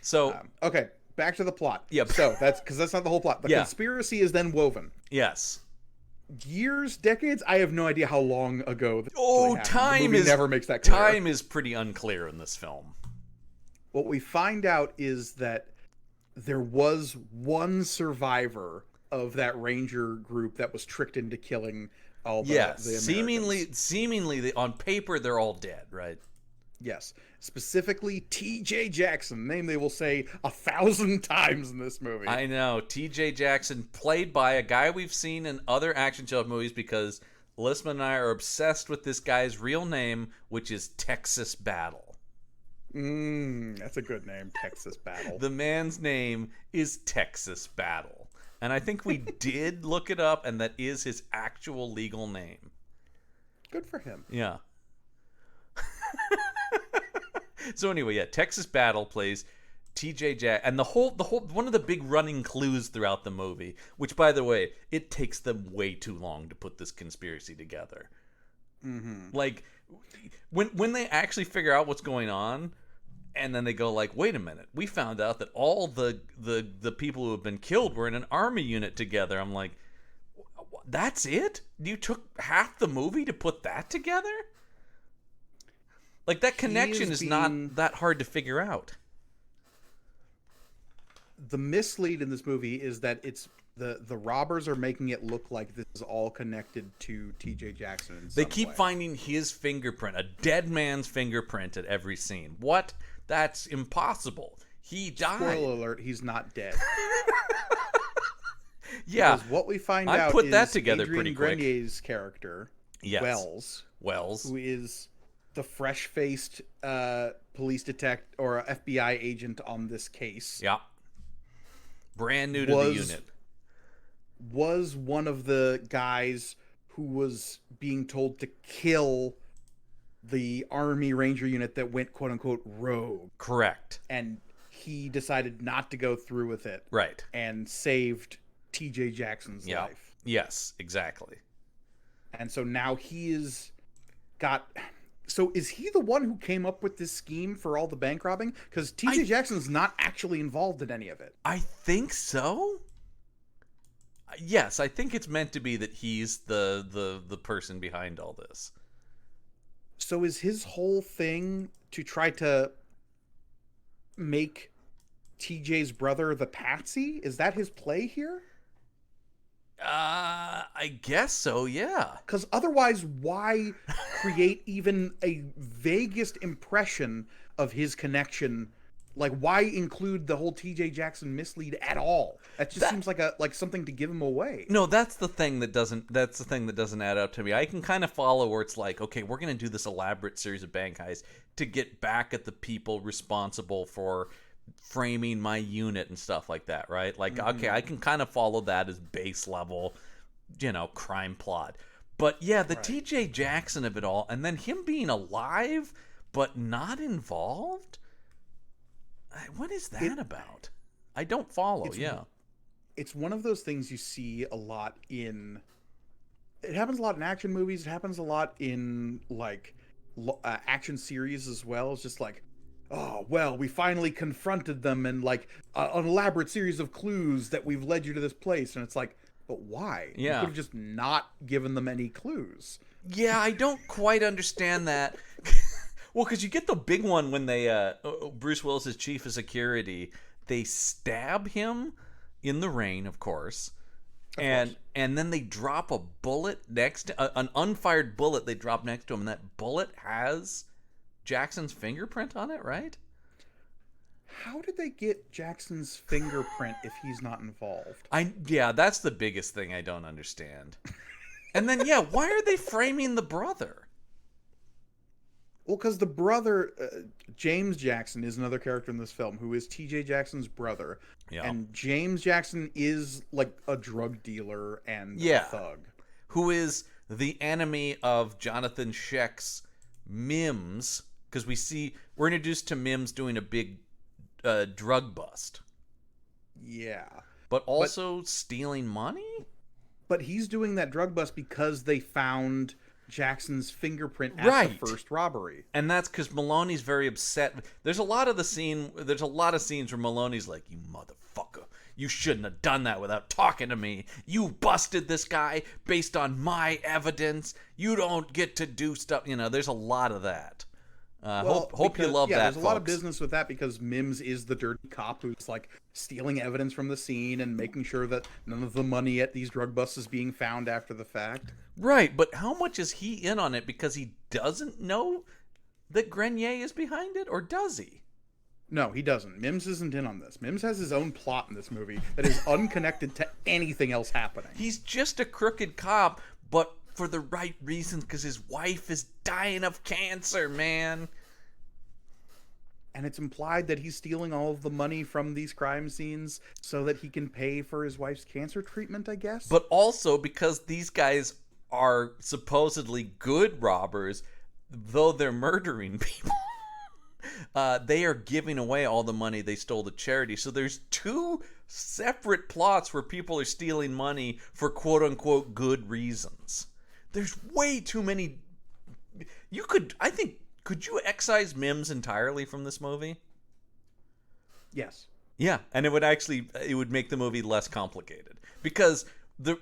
So okay, back to the plot. Yep. So that's not the whole plot. The conspiracy is then woven. Yes. Years, decades. I have no idea how long ago. This time never makes that clear. Time is pretty unclear in this film. What we find out is that there was one survivor of that ranger group that was tricked into killing all the Americans. Seemingly, on paper, they're all dead, right? Yes. Specifically, T.J. Jackson, name they will say 1,000 times in this movie. I know. T.J. Jackson, played by a guy we've seen in other action show movies because Listman and I are obsessed with this guy's real name, which is Texas Battle. That's a good name, Texas Battle. The man's name is Texas Battle. And I think we did look it up, and that is his actual legal name. Good for him. Yeah. So anyway, Texas Battle plays T.J. Jack, and the whole one of the big running clues throughout the movie, which by the way, it takes them way too long to put this conspiracy together. Mm-hmm. Like when they actually figure out what's going on, and then they go like, wait a minute, we found out that all the people who have been killed were in an army unit together. I'm like, that's it? You took half the movie to put that together? Like, that connection is not that hard to figure out. The mislead in this movie is that it's the robbers are making it look like this is all connected to T.J. Jackson in some They keep finding his fingerprint, a dead man's fingerprint at every scene. What? That's impossible. He died. Spoiler alert, he's not dead. Yeah. Because what we find I out put is that together Adrian pretty quick. Grenier's character, Wells, who is the fresh-faced police detective or FBI agent on this case. Yeah. Brand new to the unit. Was one of the guys who was being told to kill the Army Ranger unit that went quote-unquote rogue. Correct. And he decided not to go through with it. Right. And saved T.J. Jackson's life. Yes, exactly. And so now he is got... So is he the one who came up with this scheme for all the bank robbing? Because T.J. Jackson's not actually involved in any of it. I think so. Yes, I think it's meant to be that he's the person behind all this. So is his whole thing to try to make TJ's brother, the Patsy? Is that his play here? I guess so, yeah. Because otherwise, why create even a vaguest impression of his connection? Like, why include the whole TJ Jackson mislead at all? That just seems like something to give him away. No, that's the thing that doesn't add up to me. I can kind of follow where it's like, okay, we're going to do this elaborate series of bank heists to get back at the people responsible for framing my unit and stuff like that, right? Like, okay, I can kind of follow that as base level, crime plot. But yeah, the TJ Jackson of it all, and then him being alive but not involved. What is that about? I don't follow. It's one of those things you see a lot in. It happens a lot in action movies. It happens a lot in like action series as well. It's just like, oh well, we finally confronted them, and like an elaborate series of clues that we've led you to this place, and it's like, but why? Yeah, you could have just not given them any clues. Yeah, I don't quite understand that. Well, because you get the big one when they Bruce Willis' chief of security, they stab him in the rain, of course, and then they drop a bullet next to an unfired bullet. They drop next to him, and that bullet has Jackson's fingerprint on it, right? How did they get Jackson's fingerprint if he's not involved? Yeah, that's the biggest thing I don't understand. And then why are they framing the brother? Well, because the brother, James Jackson, is another character in this film who is TJ Jackson's brother. Yeah. And James Jackson is like a drug dealer and a thug. Who is the enemy of Jonathan Scheck's Mims. Because we're introduced to Mims doing a big drug bust. Yeah. But also stealing money? But he's doing that drug bust because they found Jackson's fingerprint at the first robbery. And that's because Meloni's very upset. There's a lot of scenes where Meloni's like, you motherfucker, you shouldn't have done that without talking to me. You busted this guy based on my evidence. You don't get to do stuff. There's a lot of that. Hope you love that, there's folks. A lot of business with that because Mims is the dirty cop who's like stealing evidence from the scene and making sure that none of the money at these drug busts is being found after the fact. Right, but how much is he in on it because he doesn't know that Grenier is behind it, or does he? No, he doesn't. Mims isn't in on this. Mims has his own plot in this movie that is unconnected to anything else happening. He's just a crooked cop, but for the right reasons, because his wife is dying of cancer, man. And it's implied that he's stealing all of the money from these crime scenes so that he can pay for his wife's cancer treatment, I guess. But also because these guys are supposedly good robbers, though they're murdering people. They are giving away all the money they stole to charity. So there's two separate plots where people are stealing money for quote-unquote good reasons. There's way too many. Could you excise Mims entirely from this movie? Yes. Yeah, and it would make the movie less complicated. Because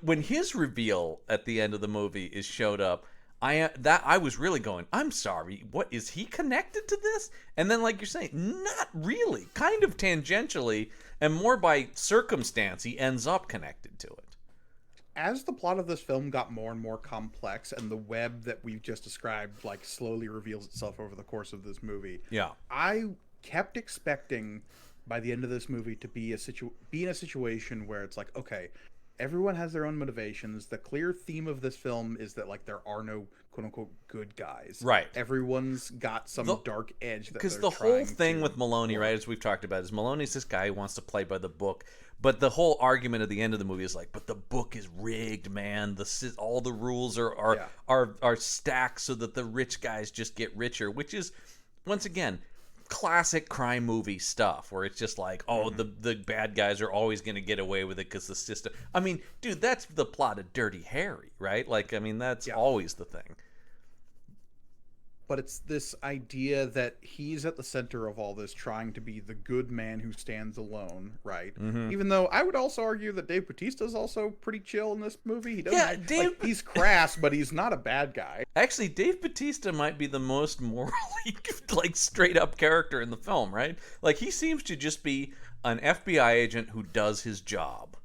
when his reveal at the end of the movie is showed up, I was really going, I'm sorry, what, is he connected to this? And then, like you're saying, not really. Kind of tangentially, and more by circumstance, he ends up connected to it. As the plot of this film got more and more complex, and the web that we've just described like slowly reveals itself over the course of this movie, I kept expecting by the end of this movie to be in a situation where it's like, okay, everyone has their own motivations. The clear theme of this film is that like there are no quote unquote good guys. Right. Everyone's got some dark edge that because the whole thing with Meloni, right, as we've talked about, is Meloni's this guy who wants to play by the book. But the whole argument at the end of the movie is like, but the book is rigged, man. All the rules are stacked so that the rich guys just get richer, which is, once again, classic crime movie stuff where it's just like, the bad guys are always going to get away with it because the system. I mean, dude, that's the plot of Dirty Harry, right? Like, I mean, that's always the thing. But it's this idea that he's at the center of all this, trying to be the good man who stands alone, right? Mm-hmm. Even though I would also argue that Dave Bautista's also pretty chill in this movie. He doesn't he's crass, but he's not a bad guy. Actually, Dave Bautista might be the most morally like straight up character in the film, right? Like, he seems to just be an FBI agent who does his job.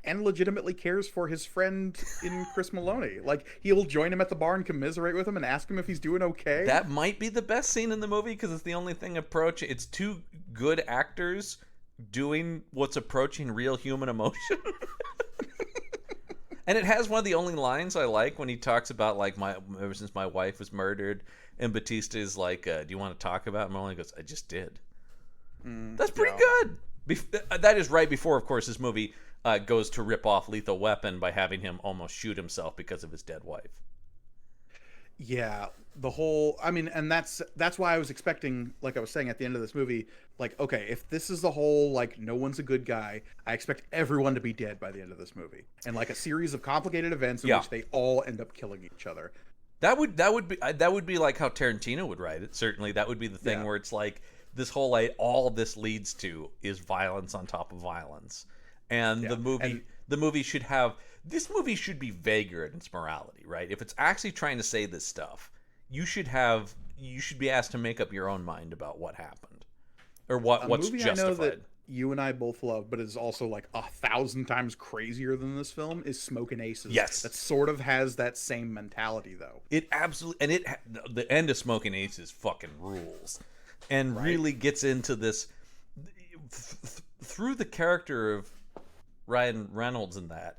And legitimately cares for his friend in Chris Meloni. Like, he'll join him at the bar and commiserate with him and ask him if he's doing okay. That might be the best scene in the movie because it's the only thing approaching. It's two good actors doing what's approaching real human emotion. And it has one of the only lines I like when he talks about, like, ever since my wife was murdered, and Batista is like, do you want to talk about it? Meloni goes, I just did. That's pretty good. That is right before, of course, this movie goes to rip off Lethal Weapon by having him almost shoot himself because of his dead wife. Yeah, the whole, I mean, and that's why I was expecting, like I was saying at the end of this movie, like, okay, if this is the whole, like, no one's a good guy, I expect everyone to be dead by the end of this movie. And, like, a series of complicated events in which they all end up killing each other. That would be like how Tarantino would write it. Certainly, that would be the thing where it's like, this whole, like, all this leads to is violence on top of violence. And the movie should have, this movie should be vaguer in its morality, right? If it's actually trying to say this stuff, you should be asked to make up your own mind about what happened or what's justified. I know that you and I both love, but is also like 1,000 times crazier than this film, is Smokin' Aces. Yes, that sort of has that same mentality though. It absolutely, and the end of Smokin' Aces fucking rules, and really gets into this through the character of Ryan Reynolds in that.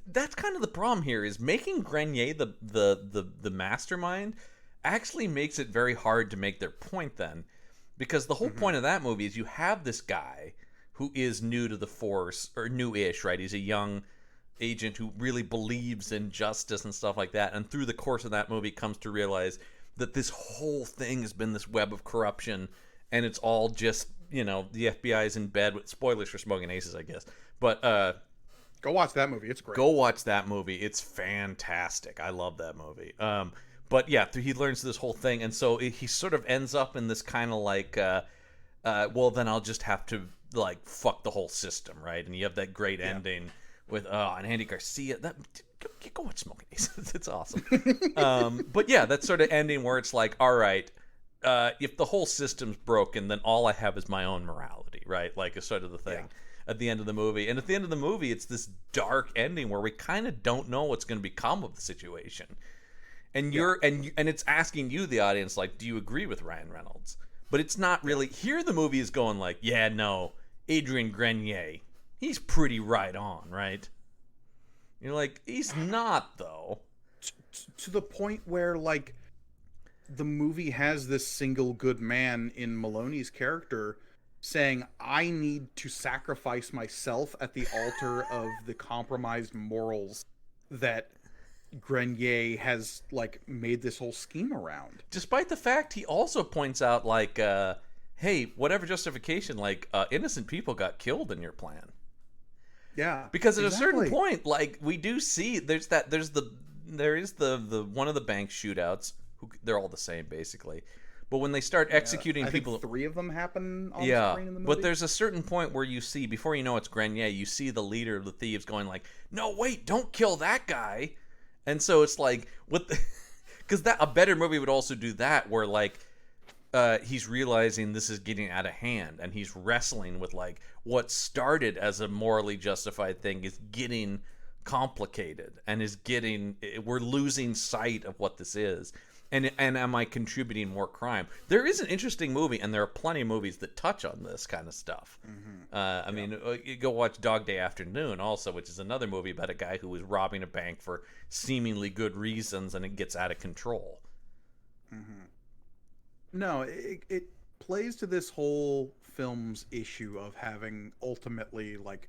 That's kind of the problem here, is making Grenier the mastermind actually makes it very hard to make their point then, because the whole point of that movie is you have this guy who is new to the force, or new-ish, right? He's a young agent who really believes in justice and stuff like that, and through the course of that movie comes to realize that this whole thing has been this web of corruption, and it's all just, the FBI is in bed with, spoilers for Smoking Aces, I guess, but go watch that movie. It's great. Go watch that movie. It's fantastic. I love that movie. But yeah, he learns this whole thing, and so he sort of ends up in this kind of like, well, then I'll just have to, like, fuck the whole system, right? And you have that great ending with and Andy Garcia. Go watch Smoking Aces. It's awesome. But yeah, that sort of ending where it's like, all right, if the whole system's broken, then all I have is my own morality, right? Like, is sort of the thing. Yeah. At the end of the movie. And at the end of the movie, it's this dark ending where we kind of don't know what's going to become of the situation. And and it's asking you, the audience, like, do you agree with Ryan Reynolds? But it's not really. Here the movie is going like, yeah, no, Adrian Grenier, he's pretty right on, right? You're like, he's not, though. To the point where, like, the movie has this single good man in Meloni's character saying, I need to sacrifice myself at the altar of the compromised morals that Grenier has, like, made this whole scheme around. Despite the fact he also points out, like, hey, whatever justification, like, innocent people got killed in your plan. Yeah. Because at a certain point, like, we do see there is the one of the bank shootouts, they're all the same basically. But when they start executing people, I think 3 of them happen on the screen in the movie. But there's a certain point where you see, before you know it's Grenier, you see the leader of the thieves going like, "No, wait, don't kill that guy." And so it's like, because a better movie would also do that, where like he's realizing this is getting out of hand, and he's wrestling with like what started as a morally justified thing is getting complicated, and we're losing sight of what this is. And am I contributing more crime? There is an interesting movie, and there are plenty of movies that touch on this kind of stuff. I mean, you go watch Dog Day Afternoon also, which is another movie about a guy who was robbing a bank for seemingly good reasons, and it gets out of control. No, it plays to this whole film's issue of having ultimately, like,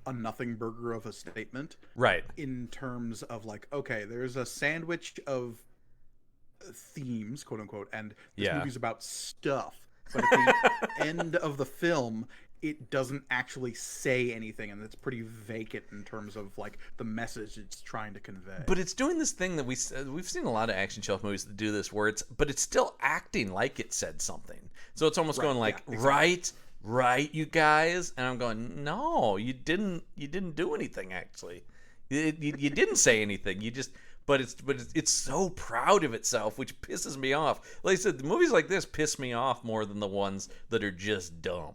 a nothing burger of a statement. Right. In terms of, like, okay, there's a sandwich of themes, quote unquote, and this movie's about stuff, but at the end of the film it doesn't actually say anything, and it's pretty vacant in terms of like the message it's trying to convey. But it's doing this thing that we've seen a lot of action shelf movies that do this, where it's still acting like it said something, so it's almost going like, right, you guys, and I'm going, no, you didn't do anything actually. You didn't say anything. You just. But it's so proud of itself, which pisses me off. Like I said, the movies like this piss me off more than the ones that are just dumb.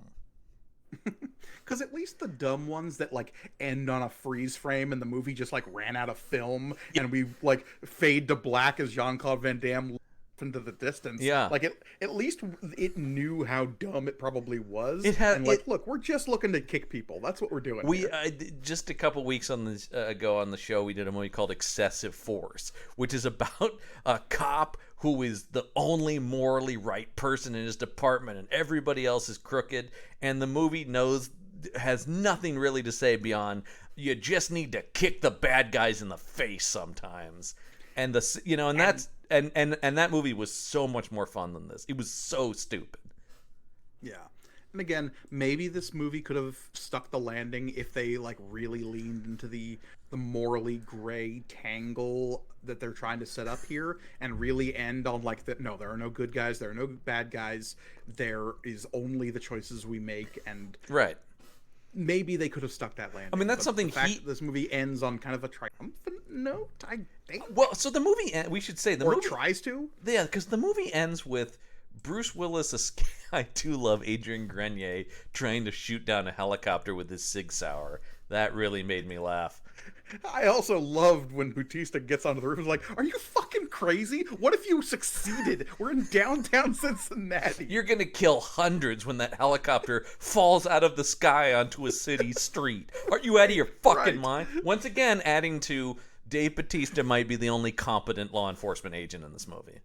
Because at least the dumb ones that like end on a freeze frame and the movie just like ran out of film and we like fade to black as Jean-Claude Van Damme into the distance. Yeah. Like at least it knew how dumb it probably was. Look, we're just looking to kick people. That's what we're doing. Just a couple weeks ago on the show, we did a movie called Excessive Force, which is about a cop who is the only morally right person in his department and everybody else is crooked, and the movie has nothing really to say beyond you just need to kick the bad guys in the face sometimes. And that movie was so much more fun than this. It was so stupid. Yeah. And again, maybe this movie could have stuck the landing if they like really leaned into the morally gray tangle that they're trying to set up here and really end on like that. No, there are no good guys. There are no bad guys. There is only the choices we make. And right. Maybe they could have stuck that landing. I mean, that's something this movie ends on kind of a triumphant note, I think. Well, so the movie we should say the movie tries to. Yeah, because the movie ends with Bruce Willis. I do love Adrian Grenier trying to shoot down a helicopter with his Sig Sauer. That really made me laugh. I also loved when Bautista gets onto the roof and is like, are you fucking crazy? What if you succeeded? We're in downtown Cincinnati. You're going to kill hundreds when that helicopter falls out of the sky onto a city street. Aren't you out of your fucking mind? Once again, adding to Dave Bautista might be the only competent law enforcement agent in this movie.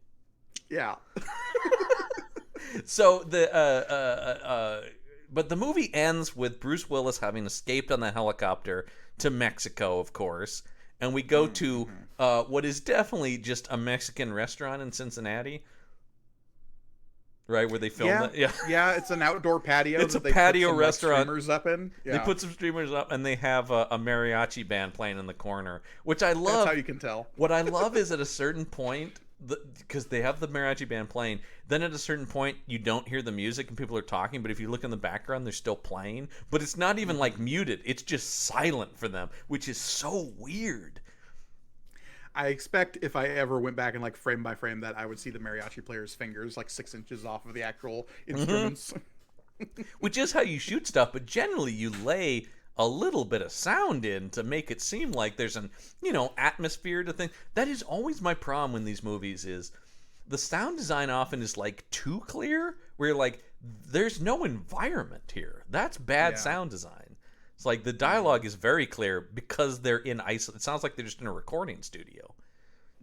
Yeah. So but the movie ends with Bruce Willis having escaped on the helicopter to Mexico, of course, and we go to what is definitely just a Mexican restaurant in Cincinnati, right, where they filmed it. Yeah, it's an outdoor patio. It's a patio restaurant. Like, streamers up in. Yeah. They put some streamers up, and they have a mariachi band playing in the corner, which I love. That's how you can tell. What I love is at a certain point, because they have the mariachi band playing, then at a certain point you don't hear the music and people are talking, but if you look in the background they're still playing, but it's not even like muted, it's just silent for them, which is so weird. I expect if I ever went back and like frame by frame that I would see the mariachi player's fingers like 6 inches off of the actual instruments. Which is how you shoot stuff, but generally you lay a little bit of sound in to make it seem like there's an, atmosphere to things. That is always my problem in these movies is the sound design often is like too clear, where you're like, there's no environment here. That's bad sound design. It's like the dialogue is very clear because they're in it sounds like they're just in a recording studio.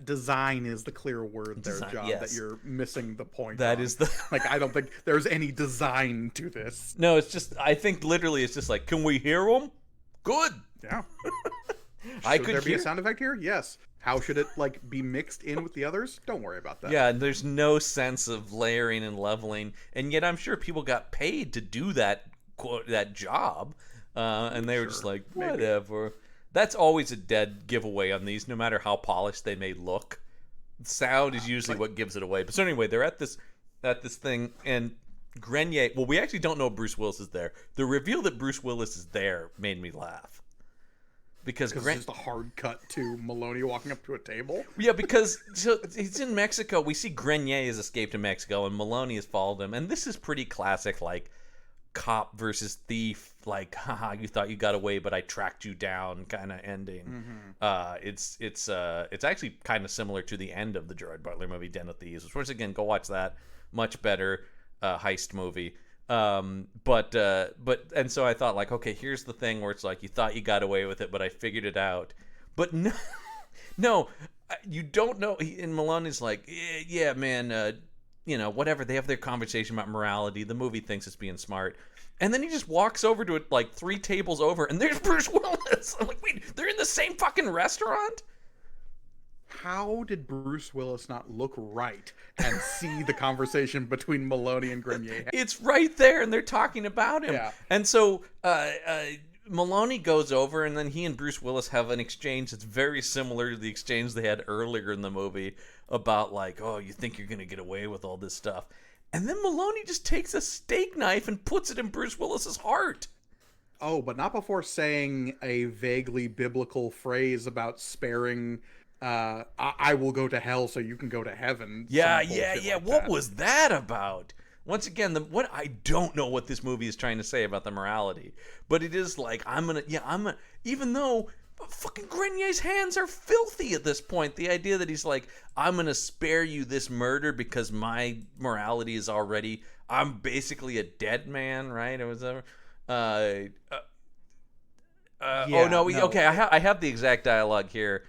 Design is the clear word there, John, yes. that you're missing the point. That is the like, I don't think there's any design to this. No, it's just, I think literally it's just like, can we hear them? Good. Yeah. Should there be a sound effect here? Yes. How should it like be mixed in with the others? Don't worry about that. Yeah, and there's no sense of layering and leveling, and yet I'm sure people got paid to do that job, and they were just like, whatever. Maybe. That's always a dead giveaway on these, no matter how polished they may look. Sound is usually what gives it away. But so anyway, they're at this thing, and Grenier. Well, we actually don't know Bruce Willis is there. The reveal that Bruce Willis is there made me laugh. Because it's just a hard cut to Meloni walking up to a table. Yeah, because so he's in Mexico. We see Grenier has escaped to Mexico, and Meloni has followed him. And this is pretty classic, like cop versus thief, like, haha, you thought you got away, but I tracked you down kind of ending. Mm-hmm. It's actually kind of similar to the end of the Gerard Butler movie, Den of Thieves, which, once again, go watch that. Much better heist movie. But so I thought, like, okay, here's the thing where it's like, you thought you got away with it, but I figured it out. But no, you don't know. And Meloni's like, yeah, man, whatever. They have their conversation about morality. The movie thinks it's being smart. And then he just walks over to it, like, 3 tables over, and there's Bruce Willis. I'm like, wait, they're in the same fucking restaurant? How did Bruce Willis not look right and see the conversation between Meloni and Grenier? It's right there, and they're talking about him. Yeah. And so Meloni goes over, and then he and Bruce Willis have an exchange that's very similar to the exchange they had earlier in the movie about, like, oh, you think you're going to get away with all this stuff. And then Meloni just takes a steak knife and puts it in Bruce Willis's heart. Oh, but not before saying a vaguely biblical phrase about sparing... I will go to hell so you can go to heaven. Yeah. Like What was that about? Once again, what I don't know what this movie is trying to say about the morality, but it is like even though fucking Grenier's hands are filthy at this point. The idea that he's like, I'm gonna spare you this murder because my morality is already, I'm basically a dead man, right? It was a. Okay. I have the exact dialogue here.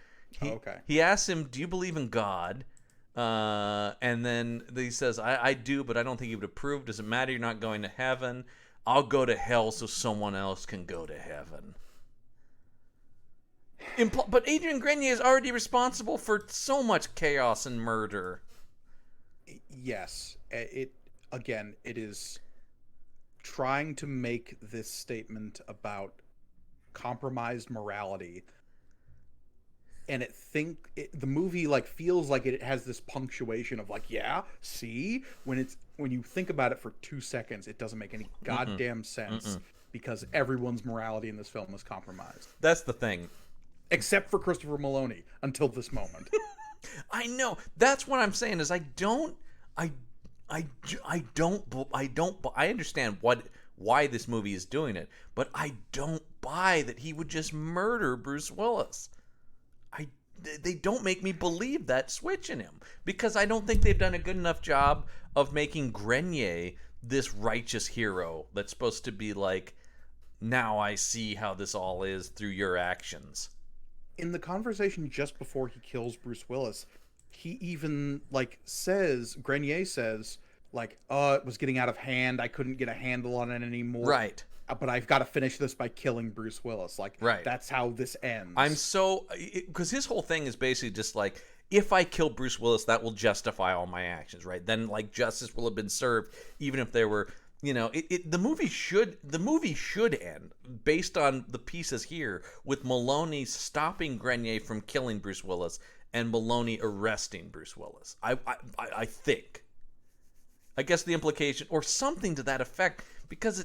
He asks him, "Do you believe in God?" And then he says, I do, but I don't think he would approve. Does it matter? You're not going to heaven. I'll go to hell so someone else can go to heaven. But Adrian Grenier is already responsible for so much chaos and murder. Yes. It is trying to make this statement about compromised morality. And the movie like feels like it has this punctuation of like, yeah, see, when you think about it for 2 seconds, it doesn't make any goddamn sense because everyone's morality in this film is compromised. That's the thing. Except for Christopher Meloni until this moment. I know. That's what I'm saying is I understand why this movie is doing it, but I don't buy that he would just murder Bruce Willis. They don't make me believe that switch in him because I don't think they've done a good enough job of making Grenier this righteous hero that's supposed to be like, now I see how this all is through your actions. In the conversation just before he kills Bruce Willis, he even Grenier says like, it was getting out of hand. I couldn't get a handle on it anymore. Right. But I've got to finish this by killing Bruce Willis. Like, right. That's how this ends. Because his whole thing is basically just like, if I kill Bruce Willis, that will justify all my actions, right? Then like justice will have been served, even if there were, the movie should end based on the pieces here with Meloni stopping Grenier from killing Bruce Willis and Meloni arresting Bruce Willis. I think. I guess the implication or something to that effect because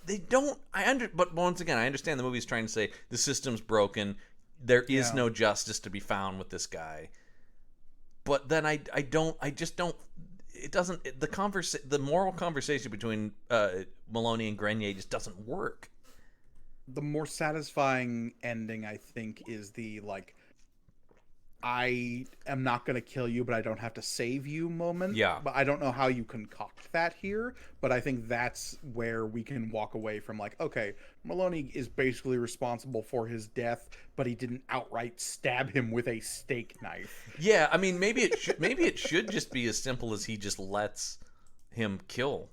they don't. But once again, I understand the movie's trying to say the system's broken. There is no justice to be found with this guy. But then I just don't. It doesn't. The moral conversation between Meloni and Grenier just doesn't work. The more satisfying ending, I think, is the like, I am not going to kill you, but I don't have to save you moment. Yeah. But I don't know how you concoct that here, but I think that's where we can walk away from like, okay, Meloni is basically responsible for his death, but he didn't outright stab him with a steak knife. Yeah, I mean, maybe it should just be as simple as he just lets Grenier kill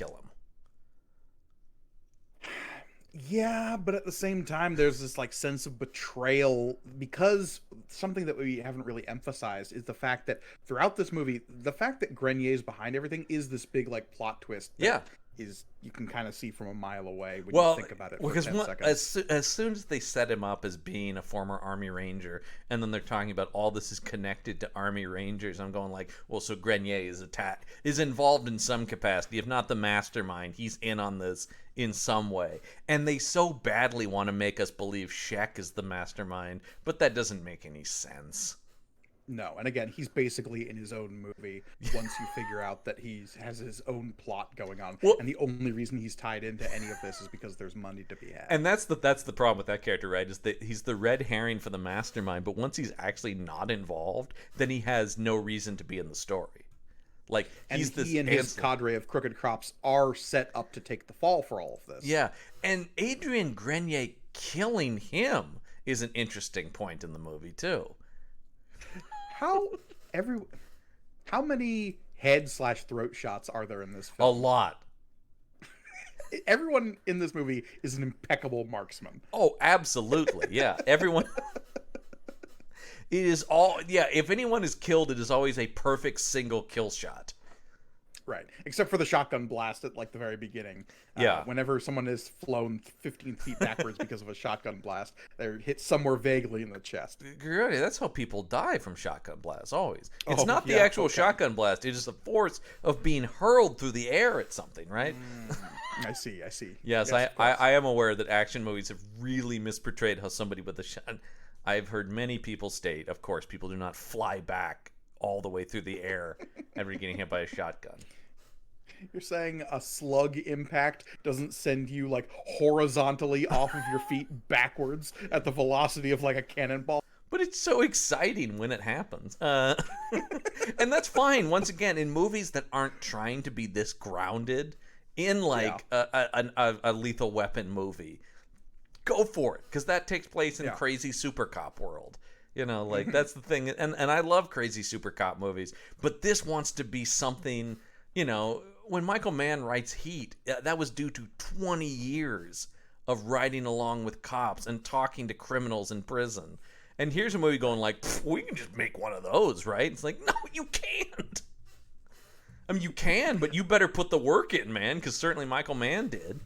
him. Yeah, but at the same time, there's this like sense of betrayal because something that we haven't really emphasized is the fact that throughout this movie, the fact that Grenier is behind everything is this big like plot twist. That is you can kind of see from a mile away when you think about it for 10 seconds. As soon as they set him up as being a former Army Ranger, and then they're talking about all this is connected to Army Rangers, I'm going like, well, so Grenier is involved in some capacity, if not the mastermind. He's in on this in some way, and they so badly want to make us believe Sheck is the mastermind, but that doesn't make any sense. No, and again, he's basically in his own movie once you figure out that he has his own plot going on, and the only reason he's tied into any of this is because there's money to be had. And that's the problem with that character, right? Is that he's the red herring for the mastermind, but once he's actually not involved, then he has no reason to be in the story. Like he and his cadre of crooked cops are set up to take the fall for all of this. Yeah, and Adrian Grenier killing him is an interesting point in the movie too. How many head/throat shots are there in this film? A lot. Everyone in this movie is an impeccable marksman. Oh, absolutely. Yeah. Everyone. It is all. Yeah. If anyone is killed, it is always a perfect single kill shot. Right. Except for the shotgun blast at like the very beginning. Yeah. Whenever someone is flown 15 feet backwards because of a shotgun blast, they're hit somewhere vaguely in the chest. Really, that's how people die from shotgun blasts, always. It's not the actual shotgun blast. It is the force of being hurled through the air at something, right? I see. Yes, I am aware that action movies have really misportrayed how somebody with a shot... I've heard many people state, of course, people do not fly back all the way through the air after getting hit by a shotgun. You're saying a slug impact doesn't send you like horizontally off of your feet backwards at the velocity of like a cannonball? But it's so exciting when it happens. And that's fine. Once again, in movies that aren't trying to be this grounded, in like a Lethal Weapon movie, go for it. Because that takes place in crazy super cop world. You know, like that's the thing. And I love crazy super cop movies. But this wants to be something, you know, when Michael Mann writes Heat, that was due to 20 years of riding along with cops and talking to criminals in prison. And here's a movie going like, we can just make one of those, right? It's like, no, you can't. I mean, you can, but you better put the work in, man, because certainly Michael Mann did.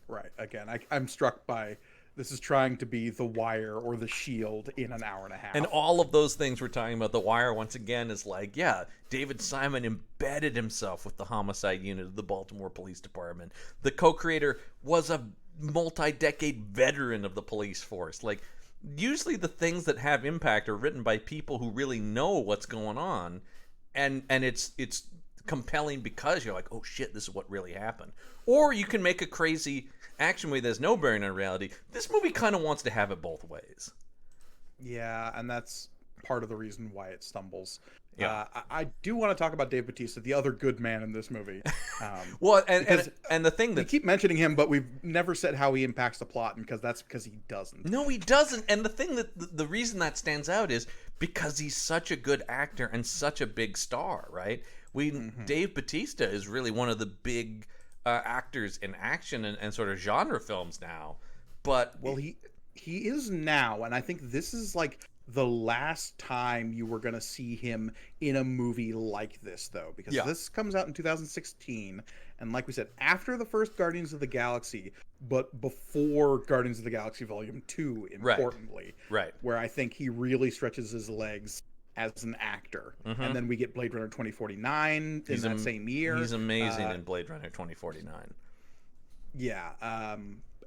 Right. Again, I'm struck by this is trying to be The Wire or The Shield in an hour and a half. And all of those things we're talking about, The Wire, once again, is like, yeah, David Simon embedded himself with the homicide unit of the Baltimore Police Department. The co-creator was a multi-decade veteran of the police force. Like, usually the things that have impact are written by people who really know what's going on, and it's compelling because you're like, oh shit, this is what really happened. Or you can make a crazy action movie that has no bearing on reality. This movie kind of wants to have it both ways. Yeah, and that's part of the reason why it stumbles. Yeah. I do want to talk about Dave Bautista, the other good man in this movie. Well, and the thing that we keep mentioning him, but we've never said how he impacts the plot, and that's because he doesn't. No, he doesn't. And the thing that the reason that stands out is because he's such a good actor and such a big star, right? Dave Bautista is really one of the big actors in action and sort of genre films now. But he is now, and I think this is like the last time you were going to see him in a movie like this, though, because this comes out in 2016, and like we said, after the first Guardians of the Galaxy, but before Guardians of the Galaxy Volume 2, importantly, right, where I think he really stretches his legs as an actor. And then we get Blade Runner 2049 in that same year. He's amazing in Blade Runner 2049. Yeah,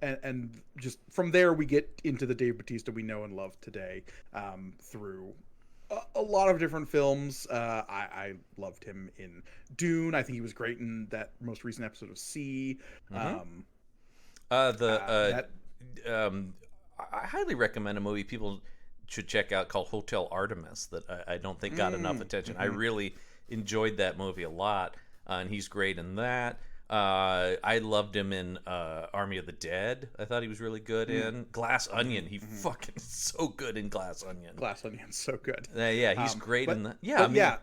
and just from there we get into the Dave Bautista we know and love today, through a lot of different films. I loved him in Dune. I think he was great in that most recent episode of C. I highly recommend a movie people should check out called Hotel Artemis that I don't think got enough attention. I really enjoyed that movie a lot, and he's great in that. I loved him in Army of the Dead. I thought he was really good in Glass Onion. He fucking is so good in Glass Onion. Glass Onion's so good. Yeah, he's great in that. Yeah,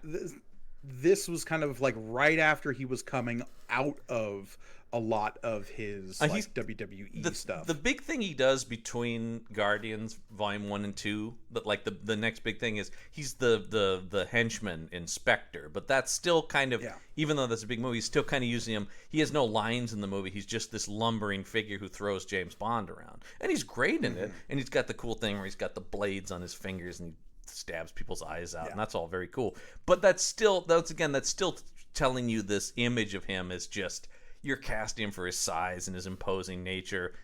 this was kind of like right after he was coming out of a lot of his WWE stuff. The big thing he does between Guardians Volume 1 and 2, but like the next big thing is he's the henchman in Spectre, but that's still kind of, even though that's a big movie, he's still kind of using him. He has no lines in the movie. He's just this lumbering figure who throws James Bond around. And he's great in it, and he's got the cool thing where he's got the blades on his fingers and he stabs people's eyes out, and that's all very cool. But that's still telling you this image of him as just, you're casting him for his size and his imposing nature.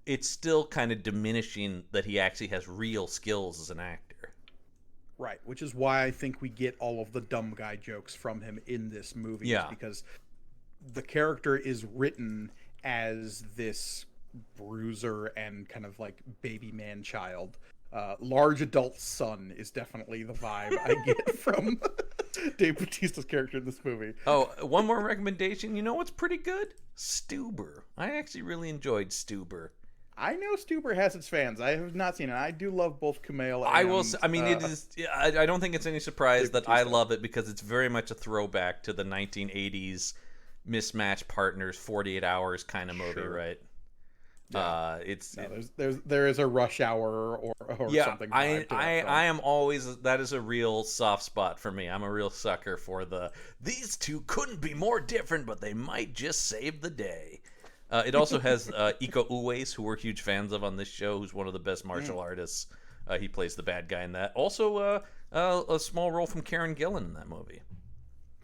It's still kind of diminishing that he actually has real skills as an actor. Right, which is why I think we get all of the dumb guy jokes from him in this movie. Yeah. Because the character is written as this bruiser and kind of like baby man child. Large adult son is definitely the vibe I get from Dave Bautista's character in this movie. Oh, one more recommendation. You know what's pretty good? Stuber. I actually really enjoyed Stuber. I know Stuber has its fans. I have not seen it. I do love both Kumail and... it is... I don't think it's any surprise that I love it because it's very much a throwback to the 1980s mismatched partners, 48 hours kind of movie, right? Yeah. There is a Rush Hour or something. I am always, that is a real soft spot for me. I'm a real sucker for these two couldn't be more different, but they might just save the day. It also has Iko Uwais, who we're huge fans of on this show, who's one of the best martial artists. He plays the bad guy in that. Also, a small role from Karen Gillan in that movie.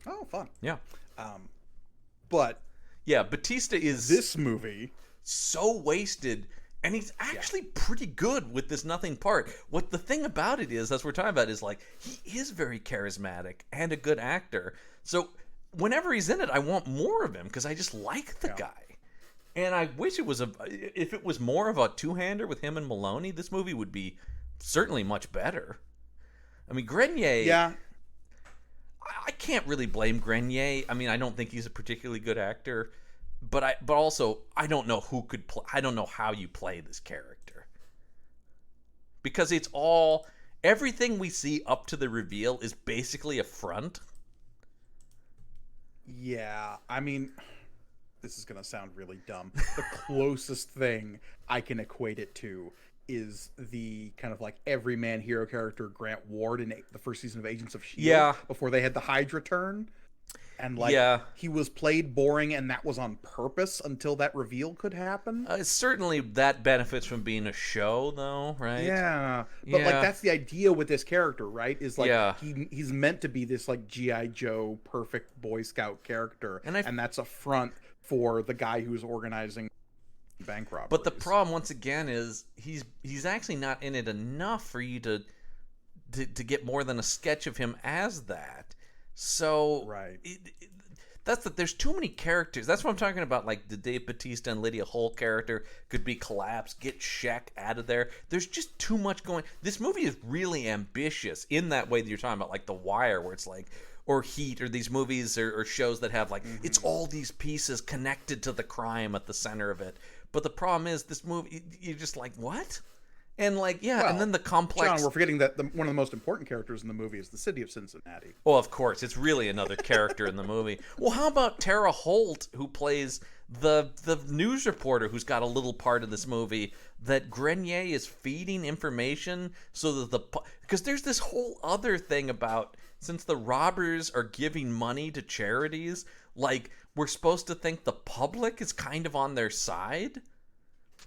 Oh, fun. Yeah. But yeah, Batista is this movie so wasted And he's actually pretty good with this nothing part. What the thing about it is, as we're talking about, is like he is very charismatic and a good actor. So whenever he's in it, I want more of him because I just like the guy. And I wish if it was more of a two-hander with him and Meloni, this movie would be certainly much better. I mean, Grenier. Yeah. I can't really blame Grenier. I mean, I don't think he's a particularly good actor. But also I don't know who could play. I don't know how you play this character, because it's all everything we see up to the reveal is basically a front. Yeah, I mean, this is gonna sound really dumb. The closest thing I can equate it to is the kind of like everyman hero character Grant Ward in the first season of Agents of S.H.I.E.L.D. Yeah. Before they had the Hydra turn. And he was played boring, and that was on purpose until that reveal could happen. Certainly, that benefits from being a show, though, right? Yeah, but like that's the idea with this character, right? Is like he's meant to be this like G.I. Joe perfect Boy Scout character, and that's a front for the guy who's organizing bank robberies. But the problem, once again, is he's actually not in it enough for you to get more than a sketch of him as that. So there's too many characters. That's what I'm talking about. Like the Dave Bautista and Lydia Hull character could be collapsed. Get Shaq out of there. There's just too much going. This movie is really ambitious in that way that you're talking about, like The Wire, where it's like, or Heat, or these movies or shows that have like it's all these pieces connected to the crime at the center of it. But the problem is this movie, you're just like, what? And like, and then the complex... John, we're forgetting that one of the most important characters in the movie is the city of Cincinnati. Well, of course. It's really another character in the movie. Well, how about Tara Holt, who plays the news reporter who's got a little part of this movie that Grenier is feeding information so that because there's this whole other thing about, since the robbers are giving money to charities, like, we're supposed to think the public is kind of on their side.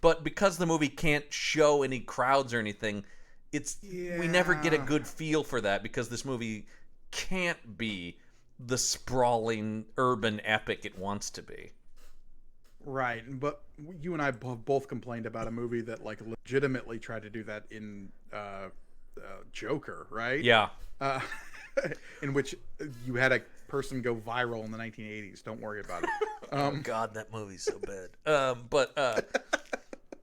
But because the movie can't show any crowds or anything, we never get a good feel for that, because this movie can't be the sprawling urban epic it wants to be. Right, but you and I both complained about a movie that like legitimately tried to do that in Joker, right? Yeah. In which you had a person go viral in the 1980s. Don't worry about it. Oh God, that movie's so bad.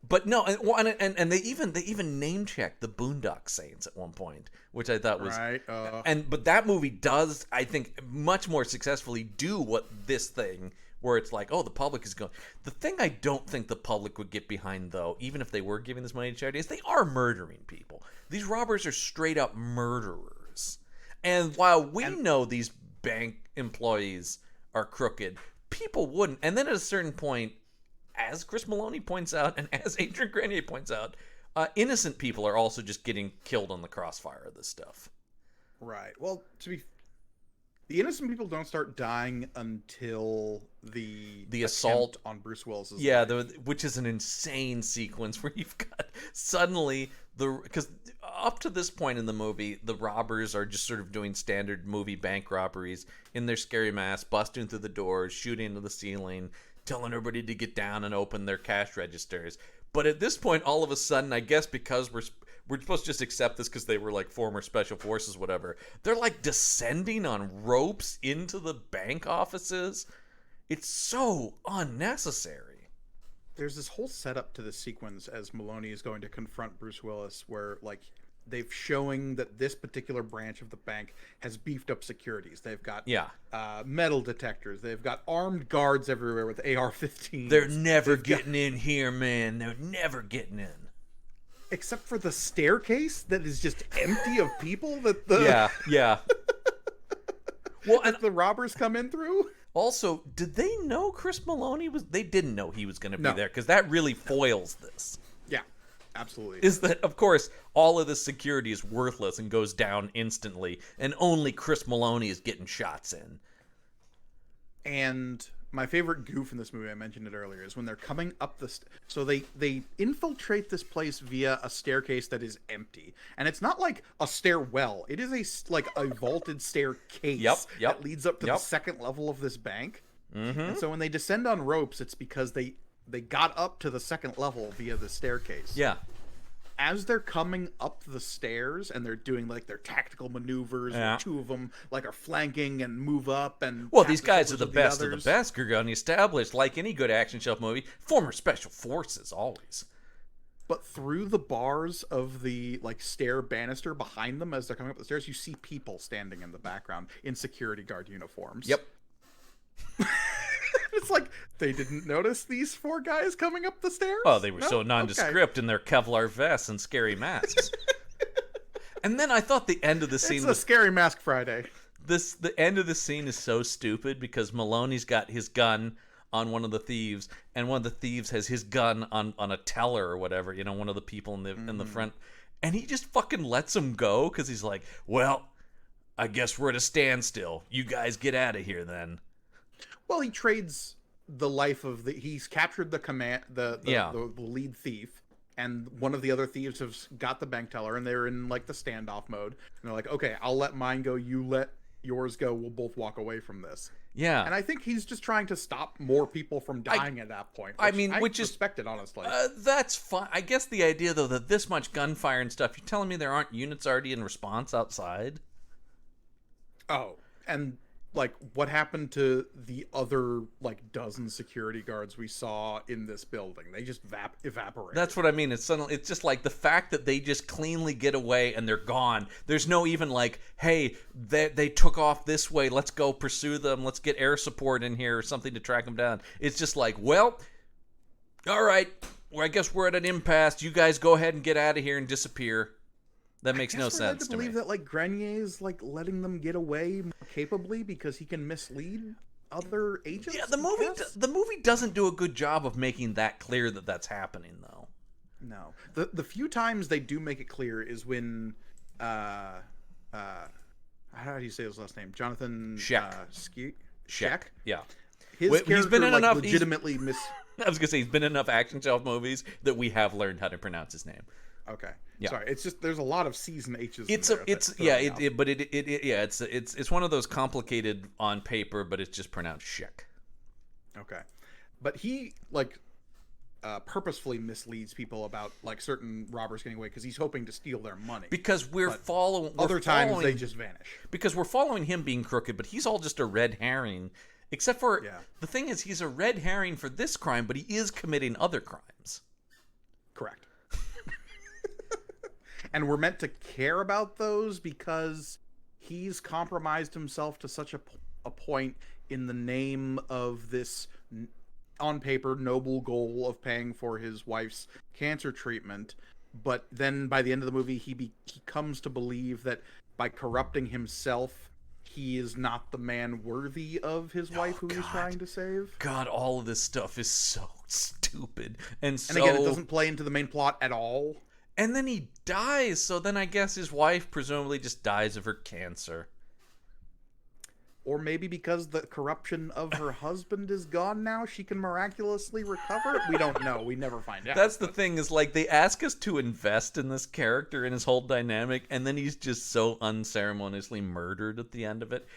But no, and they even name checked the Boondock Saints at one point, which I thought was right. But that movie does, I think, much more successfully do what this thing, where it's like, oh, the public is going. The thing I don't think the public would get behind, though, even if they were giving this money to charity, is they are murdering people. These robbers are straight up murderers, and while we know these bank employees are crooked, people wouldn't. And then at a certain point, as Chris Meloni points out, and as Adrian Grenier points out, innocent people are also just getting killed on the crossfire of this stuff. Right. Well, the innocent people don't start dying until the assault on Bruce Willis. Which is an insane sequence where you've got suddenly because up to this point in the movie, the robbers are just sort of doing standard movie bank robberies in their scary masks, busting through the doors, shooting into the ceiling, telling everybody to get down and open their cash registers. But at this point, all of a sudden, I guess because we're supposed to just accept this because they were like former special forces, whatever, they're like descending on ropes into the bank offices. It's so unnecessary. There's this whole setup to this sequence as Meloni is going to confront Bruce Willis, where like they've showing that this particular branch of the bank has beefed up securities. They've got metal detectors. They've got armed guards everywhere with AR-15s. They're never getting in here, man. They're never getting in. Except for the staircase that is just empty of people that well, and the robbers come in through. Also, did they know Chris Meloni was? They didn't know he was going to be there, because that really foils this. Yeah, absolutely. Is that, of course, all of this security is worthless and goes down instantly, and only Chris Meloni is getting shots in. And my favorite goof in this movie, I mentioned it earlier, is when they're coming up so they infiltrate this place via a staircase that is empty, and it's not like a stairwell. It is a vaulted staircase that leads up to the second level of this bank. Mm-hmm. And so when they descend on ropes, it's because they they got up to the second level via the staircase. Yeah. As they're coming up the stairs and they're doing like their tactical maneuvers, Yeah. where two of them like are flanking and move up and Well, tap these the guys are shoulders the of best of others. the best. Gorgone established, like any good action shelf movie, former special forces always. But through the bars of the like stair banister behind them as they're coming up the stairs, you see people standing in the background in security guard uniforms. Yep. It's like they didn't notice these four guys coming up the stairs. Oh, they were No? so nondescript in their Kevlar vests and scary masks. And then I thought the end of the Okay. scene It's was a scary mask Friday. the end of the scene is so stupid because Maloney's got his gun on one of the thieves, and one of the thieves has his gun on a teller or whatever, you know, one of the people in the front, and he just fucking lets him go because he's like, well, I guess we're at a standstill. You guys get out of here then. Well, he trades the life of he's captured the the lead thief, and one of the other thieves has got the bank teller, and they're in like the standoff mode. And they're like, okay, I'll let mine go, you let yours go, we'll both walk away from this. Yeah. And I think he's just trying to stop more people from dying at that point. Which is suspected, honestly. that's fine. I guess the idea though that this much gunfire and stuff, you're telling me there aren't units already in response outside? Oh, and like what happened to the other like dozen security guards we saw in this building? They just evaporated. That's what I mean. It's just like the fact that they just cleanly get away and they're gone. There's no even like, hey, they took off this way. Let's go pursue them. Let's get air support in here or something to track them down. It's just like, well, all right. Well, I guess we're at an impasse. You guys go ahead and get out of here and disappear. That makes no sense to me. I believe that like Grenier's like letting them get away more capably because he can mislead other agents. Yeah, the movie doesn't do a good job of making that clear that that's happening though. No, the few times they do make it clear is when how do you say his last name? Jonathan Sheck. Yeah. His He's been in like, enough. legitimately I was gonna say he's been in enough action shelf movies that we have learned how to pronounce his name. Okay. Yeah. Sorry. It's just there's a lot of C's and H's. It's one of those complicated on paper, but it's just pronounced Sheck. Okay. But he like purposefully misleads people about like certain robbers getting away because he's hoping to steal their money. Because other times they just vanish. Because we're following him being crooked, but he's all just a red herring. Except for the thing is, he's a red herring for this crime, but he is committing other crimes. Correct. And we're meant to care about those because he's compromised himself to such a point in the name of this, on paper, noble goal of paying for his wife's cancer treatment. But then by the end of the movie, he comes to believe that by corrupting himself, he is not the man worthy of his wife who he's trying to save. God, all of this stuff is so stupid. And again, it doesn't play into the main plot at all. And then he dies, so then I guess his wife presumably just dies of her cancer. Or maybe because the corruption of her husband is gone now, she can miraculously recover? We don't know. We never find out. That's the thing, is like they ask us to invest in this character and his whole dynamic, and then he's just so unceremoniously murdered at the end of it.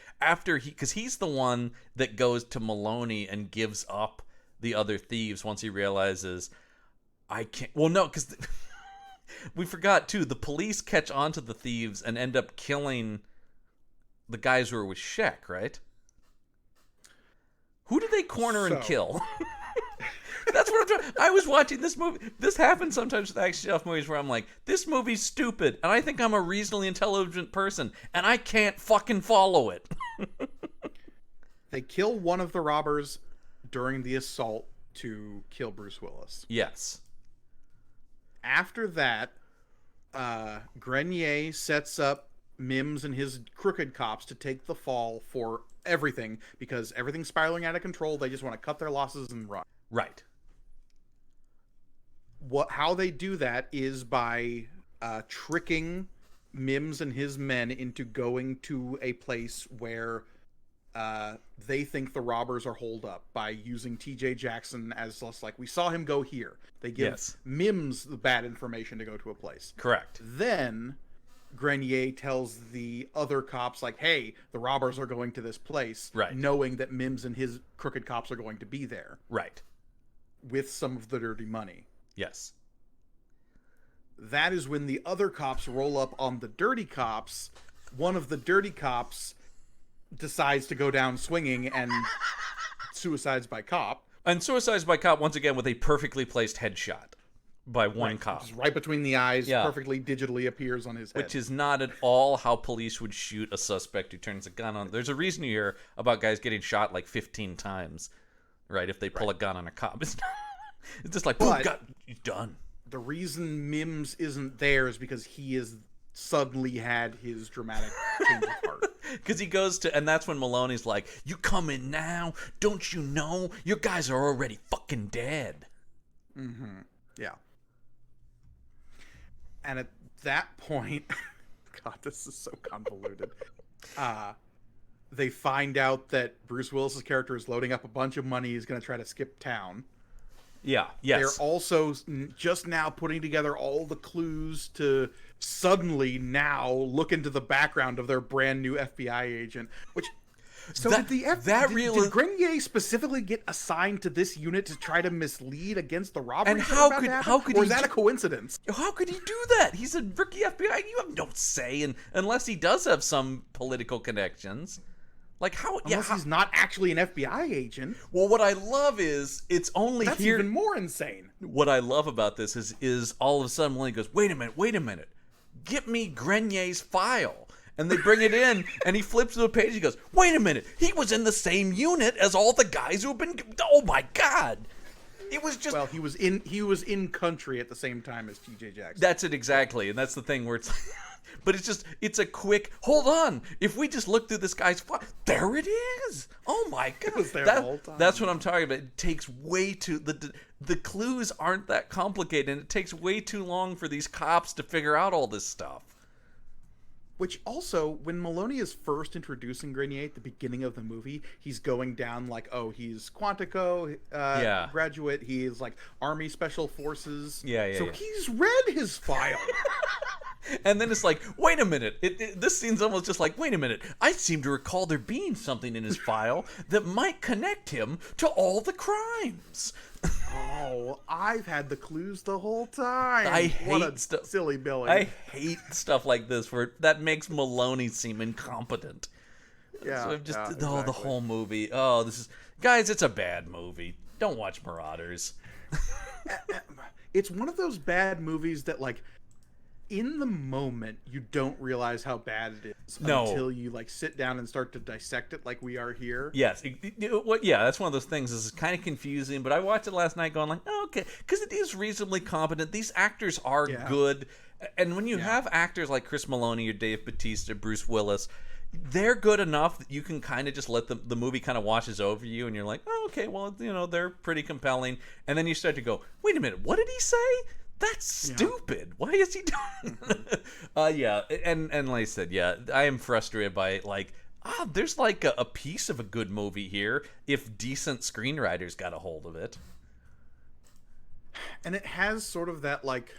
Because he's the one that goes to Meloni and gives up the other thieves once he realizes, I can't... Well, no, because... We forgot, too, the police catch on to the thieves and end up killing the guys who are with Sheck, right? Who did they corner and kill? That's what I'm trying... I was watching this movie. This happens sometimes with action shelf movies where I'm like, this movie's stupid, and I think I'm a reasonably intelligent person, and I can't fucking follow it. They kill one of the robbers during the assault to kill Bruce Willis. Yes. After that, Grenier sets up Mims and his crooked cops to take the fall for everything because everything's spiraling out of control. They just want to cut their losses and run. Right. How they do that is by tricking Mims and his men into going to a place where they think the robbers are holed up by using TJ Jackson as just like, we saw him go here. They give Mims the bad information to go to a place. Correct. Then Grenier tells the other cops, like, hey, the robbers are going to this place, right, knowing that Mims and his crooked cops are going to be there. Right. with some of the dirty money. Yes. That is when the other cops roll up on the dirty cops. One of the dirty cops decides to go down swinging and suicides by cop. And suicides by cop, once again, with a perfectly placed headshot by one cop. Just right between the eyes, Yeah. perfectly digitally appears on his head. Which is not at all how police would shoot a suspect who turns a gun on. There's a reason you hear about guys getting shot like 15 times, right? If they pull a gun on a cop. It's just like, boom, gun, you're done. The reason Mims isn't there is because he has suddenly had his dramatic change of heart. Because he goes to, and that's when Meloni's like, you come in now? Don't you know? Your guys are already fucking dead. Mm-hmm. Yeah. And at that point, God, this is so convoluted. They find out that Bruce Willis's character is loading up a bunch of money. He's going to try to skip town. Yeah, yes. They're also just now putting together all the clues to suddenly now look into the background of their brand new FBI agent, which... So did Grenier specifically get assigned to this unit to try to mislead against the robbery? And how could or is that a coincidence? How could he do that? He's a rookie FBI. You have no say, unless he does have some political connections. Like how? Unless he's not actually an FBI agent. Well, what I love is it's only That's here. Even more insane. What I love about this is all of a sudden Melanie goes, wait a minute, get me Grenier's file. And they bring it in, and he flips to the page. He goes, "Wait a minute! He was in the same unit as all the guys who have been. Oh my God! It was just. Well, he was in country at the same time as T.J. Jackson. That's it exactly, and that's the thing where it's. But it's a quick. Hold on! If we just look through this guy's file, there it is. Oh my God! It was there the whole time. That's what I'm talking about. It takes way too. The clues aren't that complicated, and it takes way too long for these cops to figure out all this stuff. Which also, when Meloni is first introducing Grenier at the beginning of the movie, he's going down like, oh, he's Quantico graduate. He is like Army Special Forces. So he's read his file. And then it's like, wait a minute. This scene's almost just like, wait a minute. I seem to recall there being something in his file that might connect him to all the crimes. Oh, I've had the clues the whole time. I hate stuff. Silly Billy. I hate stuff like this where that makes Meloni seem incompetent. Yeah. So exactly. the whole movie. Oh, guys, it's a bad movie. Don't watch Marauders. It's one of those bad movies that, like, in the moment you don't realize how bad it is until you like sit down and start to dissect it like we are here. Yes. That's one of those things. This is kind of confusing, but I watched it last night going like, oh, okay, because it is reasonably competent. These actors are good. And when you have actors like Chris Meloni or Dave Bautista, Bruce Willis, they're good enough that you can kind of just let the movie kind of washes over you and you're like, oh, okay, well, they're pretty compelling. And then you start to go, wait a minute, what did he say? That's stupid. Why is he doing and like I said, I am frustrated by like, there's like a piece of a good movie here if decent screenwriters got a hold of it. And it has sort of that like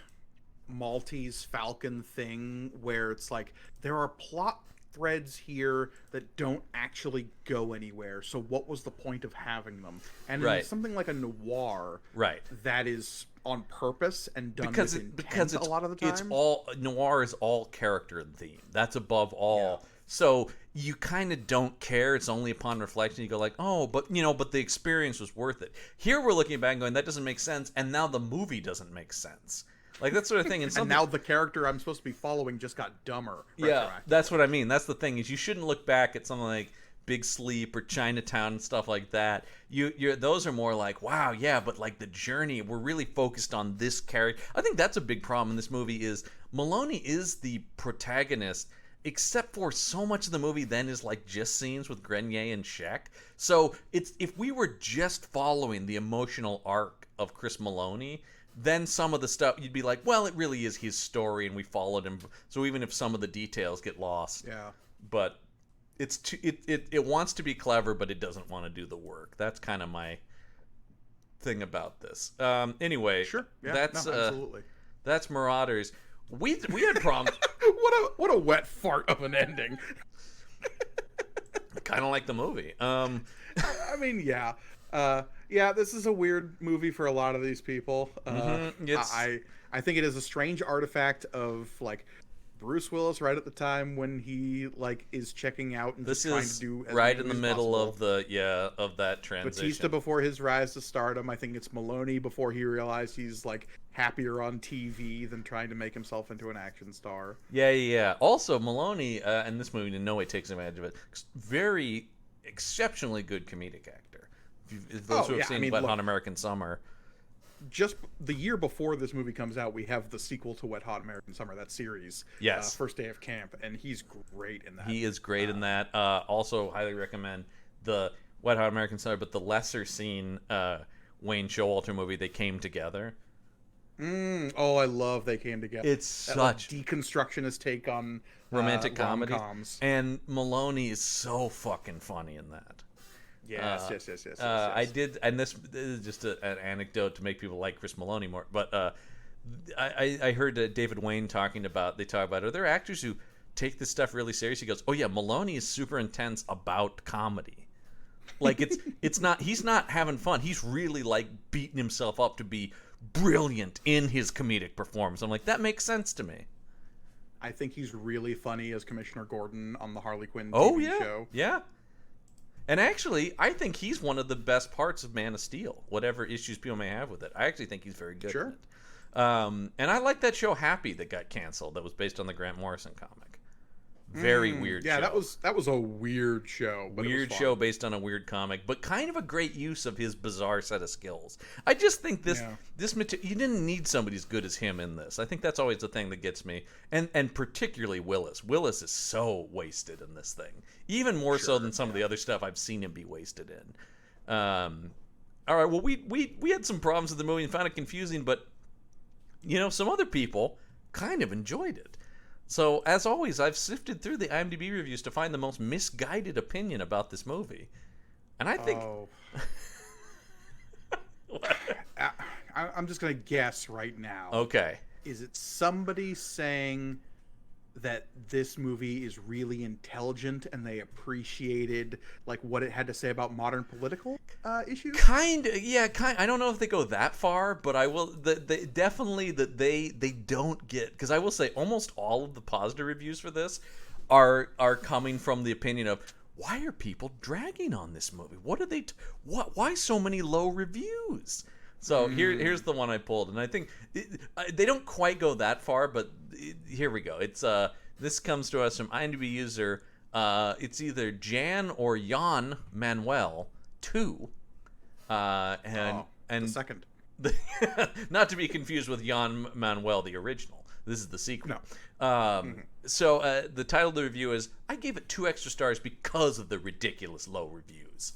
Maltese Falcon thing where it's like there are plot threads here that don't actually go anywhere. So what was the point of having them? And in something like a noir, that is on purpose and done with intent a lot of the time. It's all noir is all character and theme. That's above all. So you kind of don't care. It's only upon reflection you go like, oh, but the experience was worth it. Here we're looking back and going, that doesn't make sense, and now the movie doesn't make sense. Like that sort of thing. And now the character I'm supposed to be following just got dumber. Yeah, that's what I mean. That's the thing is you shouldn't look back at something like Big Sleep or Chinatown and stuff like that. Those are more like, wow, yeah, but like the journey, we're really focused on this character. I think that's a big problem in this movie is Meloni is the protagonist, except for so much of the movie then is like just scenes with Grenier and Scheck. So if we were just following the emotional arc of Chris Meloni, then some of the stuff you'd be like, well, it really is his story and we followed him. So even if some of the details get lost, but it wants to be clever, but it doesn't want to do the work. That's kind of my thing about this. Anyway, absolutely. That's Marauders. We had problems. what a wet fart of an ending. Kind of like the movie. I mean, Yeah, this is a weird movie for a lot of these people. I think it is a strange artifact of like Bruce Willis right at the time when he like is checking out and This just trying is to do as right many in the as middle possible. of that transition. Batista before his rise to stardom. I think it's Meloni before he realized he's like happier on TV than trying to make himself into an action star. Yeah. Also, Maloney in this movie in no way takes advantage of it. Very exceptionally good comedic actor. If those who have seen Wet Hot American Summer. Just the year before this movie comes out, we have the sequel to Wet Hot American Summer, that series. Yes. First Day of Camp, and he's great in that. He is great in that. Also, highly recommend the Wet Hot American Summer, but the lesser seen Wayne Showalter movie, They Came Together. Oh, I love They Came Together. It's that, such deconstructionist take on romantic comedy, rom-coms. and Maloney is so fucking funny in that. Yes. I did, and this is just an anecdote to make people like Chris Meloni more. But I heard David Wayne talk about, are there actors who take this stuff really serious? He goes, oh yeah, Maloney is super intense about comedy. Like it's not, he's not having fun. He's really like beating himself up to be brilliant in his comedic performance. I'm like, that makes sense to me. I think he's really funny as Commissioner Gordon on the Harley Quinn TV show. Yeah. And actually, I think he's one of the best parts of Man of Steel, whatever issues people may have with it. I actually think he's very good in it. And I like that show Happy that got canceled that was based on the Grant Morrison comic. Very weird show. Yeah, that was a weird show. But weird show based on a weird comic, but kind of a great use of his bizarre set of skills. I just think this material, you didn't need somebody as good as him in this. I think that's always the thing that gets me, and particularly Willis. Willis is so wasted in this thing, even more so than some of the other stuff I've seen him be wasted in. All right, well we had some problems with the movie and found it confusing, but some other people kind of enjoyed it. So, as always, I've sifted through the IMDb reviews to find the most misguided opinion about this movie. And I think... I'm just going to guess right now. Okay. Is it somebody saying that this movie is really intelligent and they appreciated like what it had to say about modern political issues? I don't know if they go that far, but I will. Definitely that they don't get, because I will say almost all of the positive reviews for this are coming from the opinion of, why are people dragging on this movie? What are they? Why so many low reviews? So here's the one I pulled, and I think they don't quite go that far, but here we go. It's this comes to us from IMDb user. It's either Jan or Jan Manuel 2, and the second. Not to be confused with Jan Manuel the original. This is the sequel. No. So the title of the review is, I gave it 2 extra stars because of the ridiculous low reviews.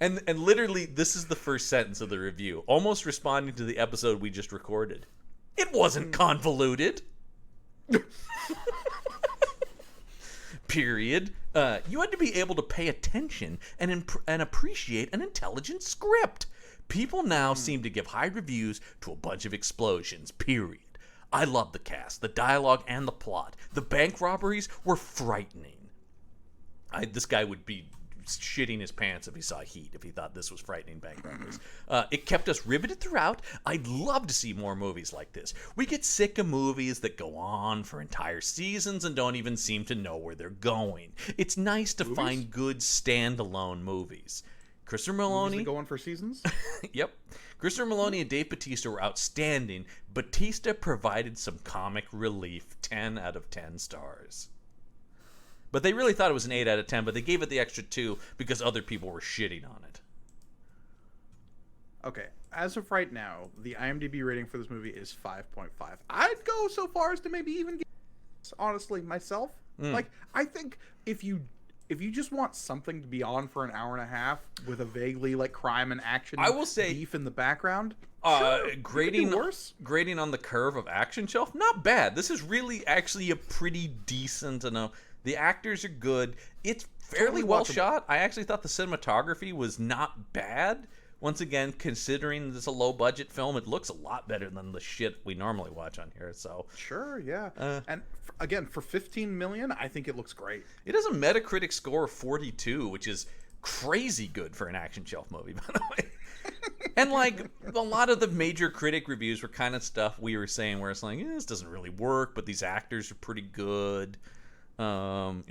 And literally, this is the first sentence of the review, almost responding to the episode we just recorded. It wasn't convoluted. Period. You had to be able to pay attention and appreciate an intelligent script. People now seem to give high reviews to a bunch of explosions. Period. I love the cast, the dialogue, and the plot. The bank robberies were frightening. This guy would be shitting his pants if he saw Heat, if he thought this was frightening bank robberies. It kept us riveted throughout. I'd love to see more movies like this. We get sick of movies that go on for entire seasons and don't even seem to know where they're going. It's nice to find good standalone movies. Christopher Meloni... Movies that go on for seasons? Yep. Christopher Meloni and Dave Bautista were outstanding. Bautista provided some comic relief. 10 out of 10 stars. But they really thought it was an 8 out of 10, but they gave it the extra 2 because other people were shitting on it. Okay, as of right now, the IMDb rating for this movie is 5.5. I'd go so far as to maybe even give it, honestly, myself. Like, I think if you just want something to be on for an hour and a half with a vaguely like crime and action, I will say, beef in the background, grading on the curve of action shelf, not bad. This is really actually a pretty decent enough. The actors are good. It's fairly well shot. I actually thought the cinematography was not bad. Once again, considering this is a low-budget film, it looks a lot better than the shit we normally watch on here. So sure, yeah. And again, for $15 million, I think it looks great. It has a Metacritic score of 42, which is crazy good for an action shelf movie, by the way. And like a lot of the major critic reviews were kind of stuff we were saying where it's like, this doesn't really work, but these actors are pretty good, But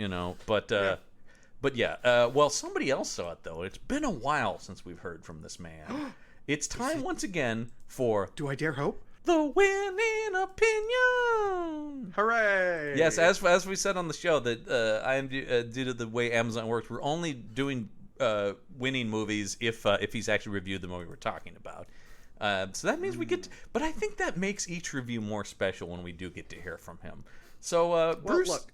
yeah, well, somebody else saw it though. It's been a while since we've heard from this man. It's time once again for Do I Dare Hope? the winning opinion. Hooray! Yes, as we said on the show that I'm due to the way Amazon works, we're only doing winning movies if he's actually reviewed the movie we're talking about. So that means we get to, but I think that makes each review more special when we do get to hear from him. So Bruce, look,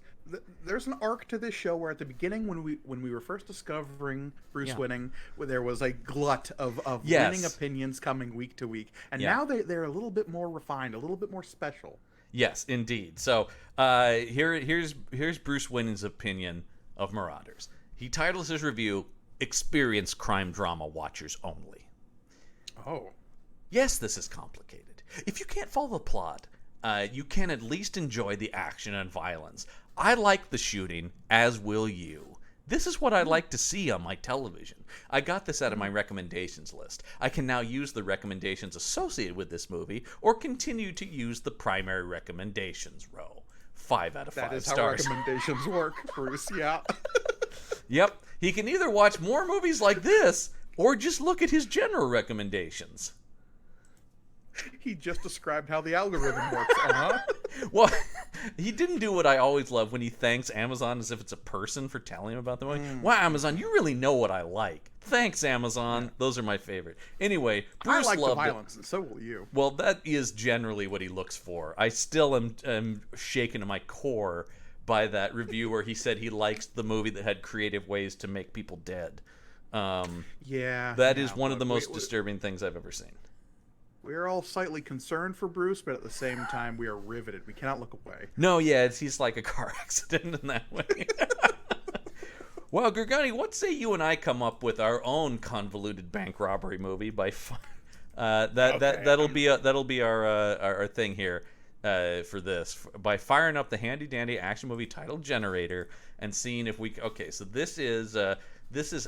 there's an arc to this show where at the beginning when we were first discovering Bruce winning, where there was a glut of winning opinions coming week to week, and now they're a little bit more refined, a little bit more special. Yes, indeed. So here's Bruce Winning's opinion of Marauders. He titles his review "Experienced Crime Drama Watchers Only." Oh. Yes, this is complicated. If you can't follow the plot, you can at least enjoy the action and violence. I like the shooting, as will you. This is what I like to see on my television. I got this out of my recommendations list. I can now use the recommendations associated with this movie, or continue to use the primary recommendations row. 5 out of 5 That is stars. how recommendations work, Bruce, yeah. Yep. He can either watch more movies like this, or just look at his general recommendations. He just described how the algorithm works, Well, he didn't do what I always love when he thanks Amazon as if it's a person for telling him about the movie. Wow, Amazon, you really know what I like. Thanks, Amazon. Those are my favorite. Anyway, Bruce I like the loved violence, and so will you. Well, that is generally what he looks for. I still am shaken to my core by that review where he said he likes the movie that had creative ways to make people dead. That is one of the most disturbing things I've ever seen. We're all slightly concerned for Bruce, but at the same time, we are riveted. We cannot look away. No, he's like a car accident in that way. Well, Gorgone, what say you and I come up with our own convoluted bank robbery movie by that'll be our thing here for this by firing up the handy dandy action movie title generator and seeing if we so this is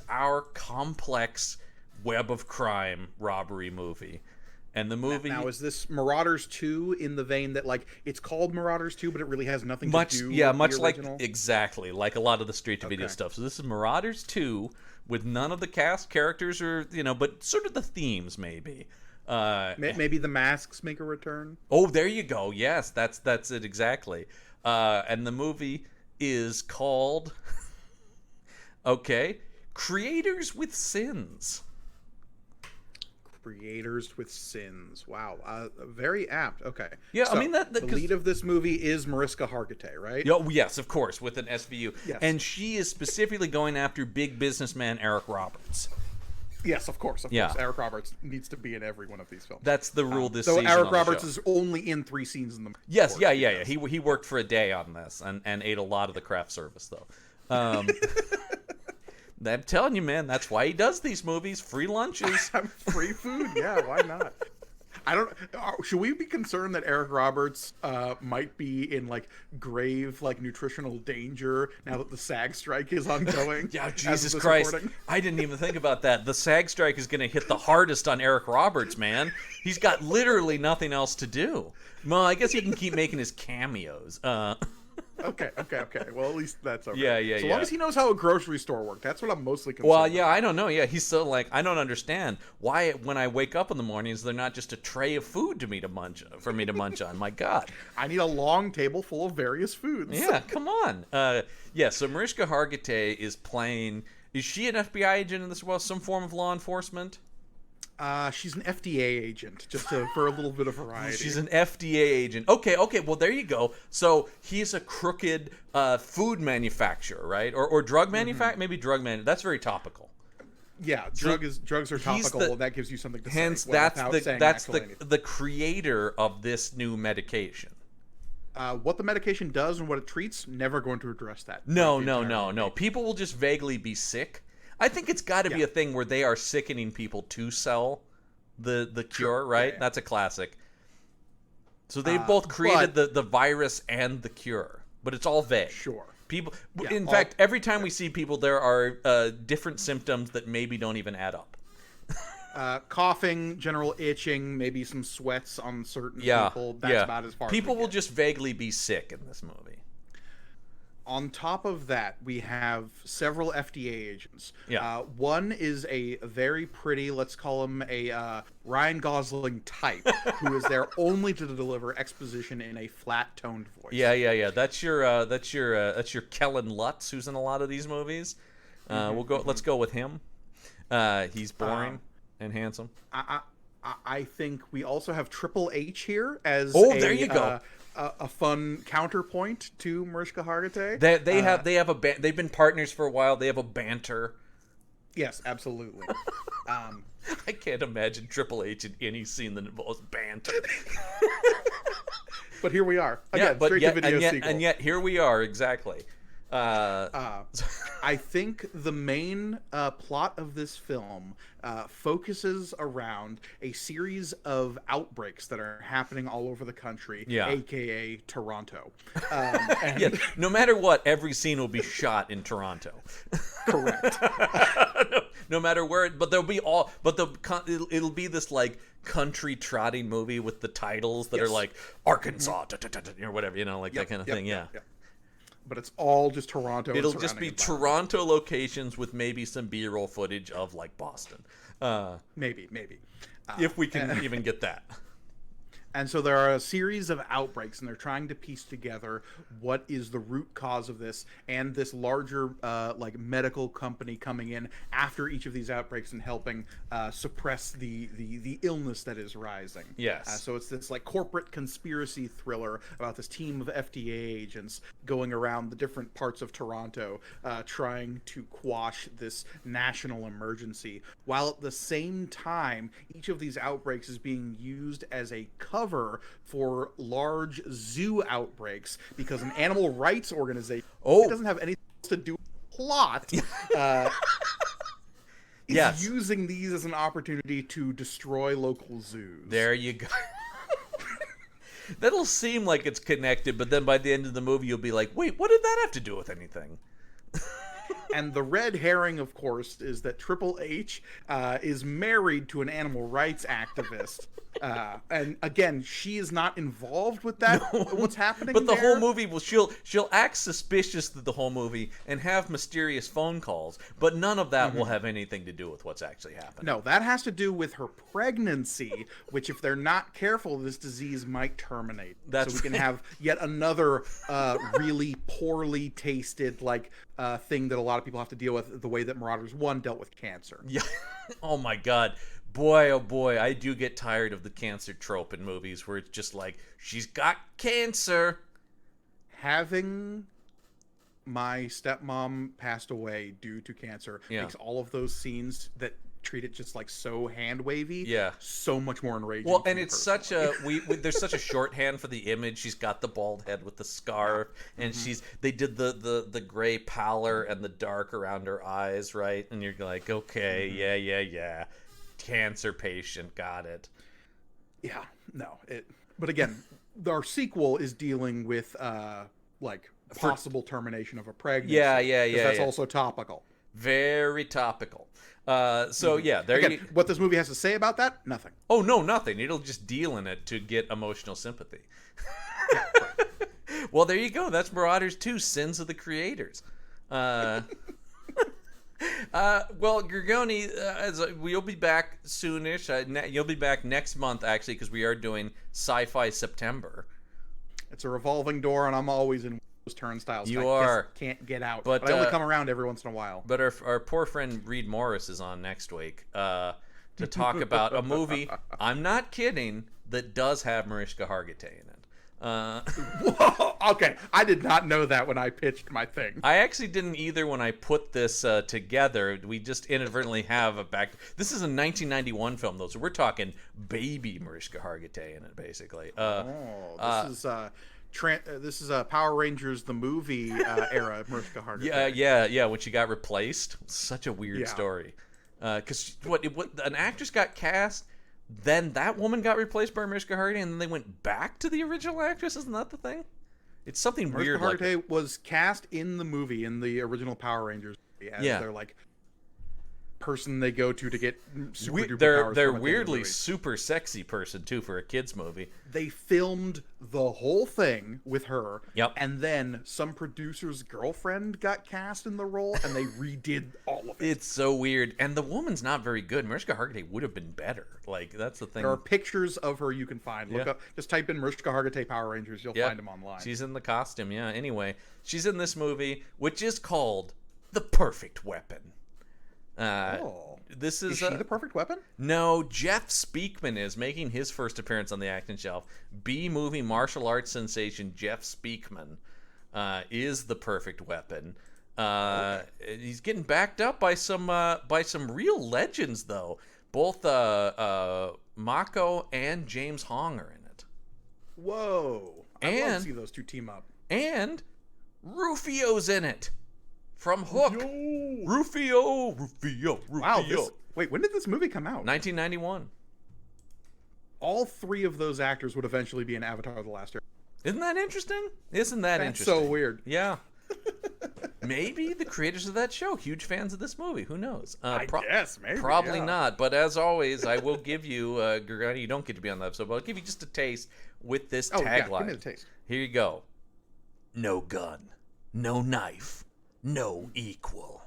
our complex web of crime robbery movie. And the movie now is this Marauders 2 in the vein that like it's called Marauders 2, but it really has nothing to do with much the like original? exactly like a lot of the straight to video stuff. So this is Marauders 2 with none of the cast characters or but sort of the themes maybe. Maybe the masks make a return. Oh, there you go. Yes, that's it exactly. And the movie is called Creators with Sins. Creators with Sins. Wow. Very apt. Okay. Yeah, so, I mean the lead of this movie is Mariska Hargitay, right? Oh, yes, of course, with an SVU. Yes. And she is specifically going after big businessman Eric Roberts. Yes, of course. Yeah. Eric Roberts needs to be in every one of these films. That's the rule this so season. Eric on the Roberts show. is only in 3 scenes in the Yes, course, yeah. He worked for a day on this and ate a lot of the craft service though. I'm telling you, man, that's why he does these movies. Free lunches. Free food, yeah, why not? I don't. Should we be concerned that Eric Roberts might be in like grave like nutritional danger now that the SAG strike is ongoing? Yeah, Jesus Christ! I didn't even think about that. The SAG strike is going to hit the hardest on Eric Roberts, man. He's got literally nothing else to do. Well, I guess he can keep making his cameos. Okay. Well, at least that's okay. Yeah. So long as he knows how a grocery store works, that's what I'm mostly concerned Well, about. I don't know. Yeah, he's so like, I don't understand why when I wake up in the mornings, they're not just a tray of food for me to munch on. My God. I need a long table full of various foods. Yeah, come on. So Mariska Hargitay is playing. Is she an FBI agent in this as well? Some form of law enforcement? She's an FDA agent, just for a little bit of variety. She's an FDA agent. Okay. Well, there you go. So he's a crooked food manufacturer, right? Or drug manufacturer? Maybe drug man. That's very topical. Yeah, drugs are topical, and that gives you something to hence, say. That's the creator of this new medication. What the medication does and what it treats, never going to address that. No. People will just vaguely be sick. I think it's got to be a thing where they are sickening people to sell the cure, right? Yeah. That's a classic. So they both created the virus and the cure, but it's all vague. Sure. People. Yeah, In fact, every time we see people, there are different symptoms that maybe don't even add up. Coughing, general itching, maybe some sweats on certain people. That's about as far as people we will get. just vaguely be sick in this movie. On top of that, we have several FDA agents. Yeah. One is a very pretty, let's call him a Ryan Gosling type, who is there only to deliver exposition in a flat-toned voice. Yeah. That's your Kellen Lutz, who's in a lot of these movies. Let's go with him. He's boring and handsome. I think we also have Triple H here as there you go. A fun counterpoint to Mariska Hargitay. They've been partners for a while. They have a banter. Yes, absolutely. I can't imagine Triple H in any scene that involves banter. But here we are. Again, and yet here we are, exactly. I think the main plot of this film focuses around a series of outbreaks that are happening all over the country, aka Toronto. No matter what, every scene will be shot in Toronto. Correct. no matter where, but there'll be it'll be this like country trotting movie with the titles that are like Arkansas or whatever, that kind of thing. Yeah. But it's all just Toronto. It'll just be Toronto locations with maybe some B-roll footage of like Boston. Maybe. If we can even get that. And so there are a series of outbreaks, and they're trying to piece together what is the root cause of this, and this larger medical company coming in after each of these outbreaks and helping suppress the illness that is rising. Yes. So it's this like corporate conspiracy thriller about this team of FDA agents going around the different parts of Toronto trying to quash this national emergency, while at the same time each of these outbreaks is being used as a cover for large zoo outbreaks, because an animal rights organization it doesn't have anything to do with the plot is using these as an opportunity to destroy local zoos. There you go. That'll seem like it's connected, but then by the end of the movie you'll be like, wait, what did that have to do with anything? And the red herring, of course, is that Triple H is married to an animal rights activist. And again, she is not involved with that. What's happening? But the whole movie, she'll act suspicious through the whole movie and have mysterious phone calls, but none of that will have anything to do with what's actually happening. No, that has to do with her pregnancy, which, if they're not careful, this disease might terminate. So we can have yet another really poorly tasted thing that a lot of people have to deal with, the way that Marauders 1 dealt with cancer. Yeah. Oh my God. Boy, oh boy, I do get tired of the cancer trope in movies where it's just like, she's got cancer. Having my stepmom passed away due to cancer makes all of those scenes that treat it just like so hand wavy so much more enraging. Well, and it's such a there's such a shorthand for the image. She's got the bald head with the scarf, and they did the gray pallor and the dark around her eyes, right? And you're like, okay, yeah. Cancer patient, got it. Yeah, no. But again, our sequel is dealing with possible termination of a pregnancy. Yeah. That's also topical. Very topical. There. Again, what this movie has to say about that? Nothing. Oh no, nothing. It'll just deal in it to get emotional sympathy. Well, there you go. That's Marauders 2: Sins of the Creators. Well, Gorgone, we'll be back soonish. You'll be back next month, actually, because we are doing Sci-Fi September. It's a revolving door, and I'm always in those turnstiles. You are. Can't get out. But I only come around every once in a while. But our poor friend Reed Morris is on next week to talk about a movie, I'm not kidding, that does have Mariska Hargitay in it. Whoa, okay, I did not know that when I pitched my thing. I actually didn't either when I put this together. We just inadvertently have this is a 1991 film, though, so we're talking baby Mariska Hargitay in it, basically. This is Power Rangers the movie era Mariska Hargitay. Yeah, when she got replaced. Such a weird story. Because an actress got cast, then that woman got replaced by Mariska Hargitay, and then they went back to the original actress. Isn't that the thing? It's something Mariska weird like Hargitay was cast in the movie, in the original Power Rangers movie, as their like person they go to get super duper powers. They're from weirdly the super sexy person too for a kids movie. They filmed the whole thing with her. Yep. And then some producer's girlfriend got cast in the role, and they redid all of it. It's so weird, and the woman's not very good. Mariska Hargitay would have been better. Like, that's the thing. There are pictures of her you can find. Look up, just type in Mariska Hargitay Power Rangers. You'll find them online. She's in the costume. Yeah. Anyway, she's in this movie, which is called The Perfect Weapon. This is she the perfect weapon? No, Jeff Speakman is making his first appearance on the Action Shelf. B-movie martial arts sensation Jeff Speakman is the perfect weapon. He's getting backed up by some real legends though. Both Mako and James Hong are in it. Whoa! I love to see those two team up. And Rufio's in it. From Hook. Rufio. Wow. Wait, when did this movie come out? 1991. All three of those actors would eventually be in Avatar: The Last Airbender. Isn't that interesting? Interesting? That's so weird. Yeah. Maybe the creators of that show, huge fans of this movie. Who knows? I guess, maybe. Probably not. But as always, I will give you, Gorgone, you don't get to be on the episode, but I'll give you just a taste with this tagline. Yeah, give me the taste. Here you go. No gun. No knife. No equal.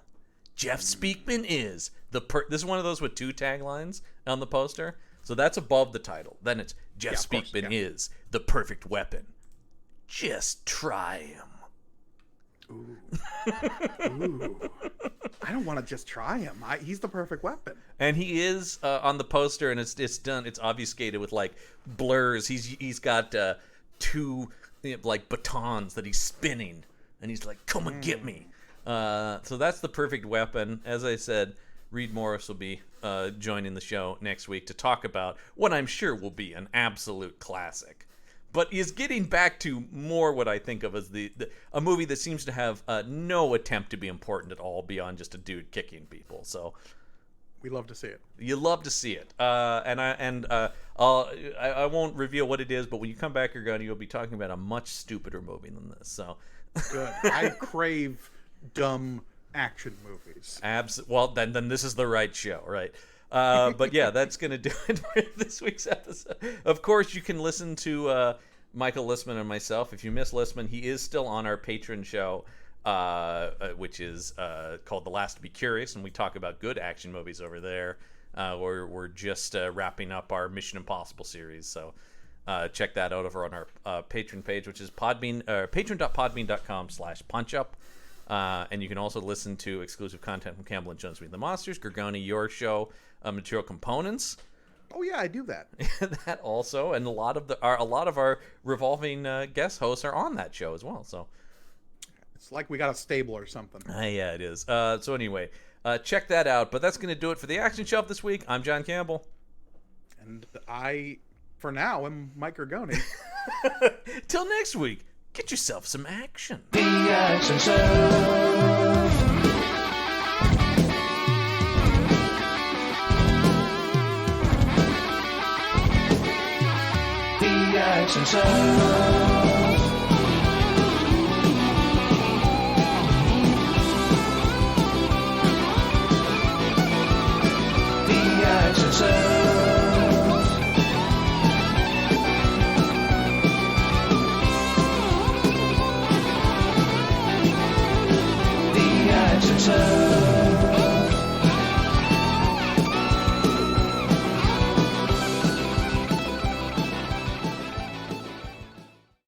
Jeff Speakman is this is one of those with two taglines on the poster. So that's above the title. Then it's Jeff Speakman is the perfect weapon. Just try him. Ooh. I don't want to just try him. He's the perfect weapon. And he is on the poster, and it's done. It's obfuscated with like blurs. He's got two like batons that he's spinning, and he's like, "Come and get me." So that's the perfect weapon. As I said, Reed Morris will be joining the show next week to talk about what I'm sure will be an absolute classic. But is getting back to more what I think of as a movie that seems to have no attempt to be important at all beyond just a dude kicking people. So we love to see it. You love to see it. I won't reveal what it is, but when you come back, you'll be talking about a much stupider movie than this. So good. I crave dumb action movies. Well, then this is the right show, right? But yeah, that's going to do it for this week's episode. Of course, you can listen to Michael Listman and myself. If you miss Listman, he is still on our Patreon show, which is called The Last to Be Curious, and we talk about good action movies over there. We're just wrapping up our Mission Impossible series, so check that out over on our Patreon page, which is patreon.podbean.com/punchup. And you can also listen to exclusive content from Campbell and Jones Meet the Monsters, Gorgone, your show, Material Components. Oh yeah, I do that. That also, and a lot of our revolving guest hosts are on that show as well. So it's like we got a stable or something. Yeah, it is. So anyway, check that out. But that's going to do it for the Action Shelf this week. I'm John Campbell, and I, for now, am Mike Gorgone. Till next week. Get yourself some action. The Action Shelf. The Action Shelf.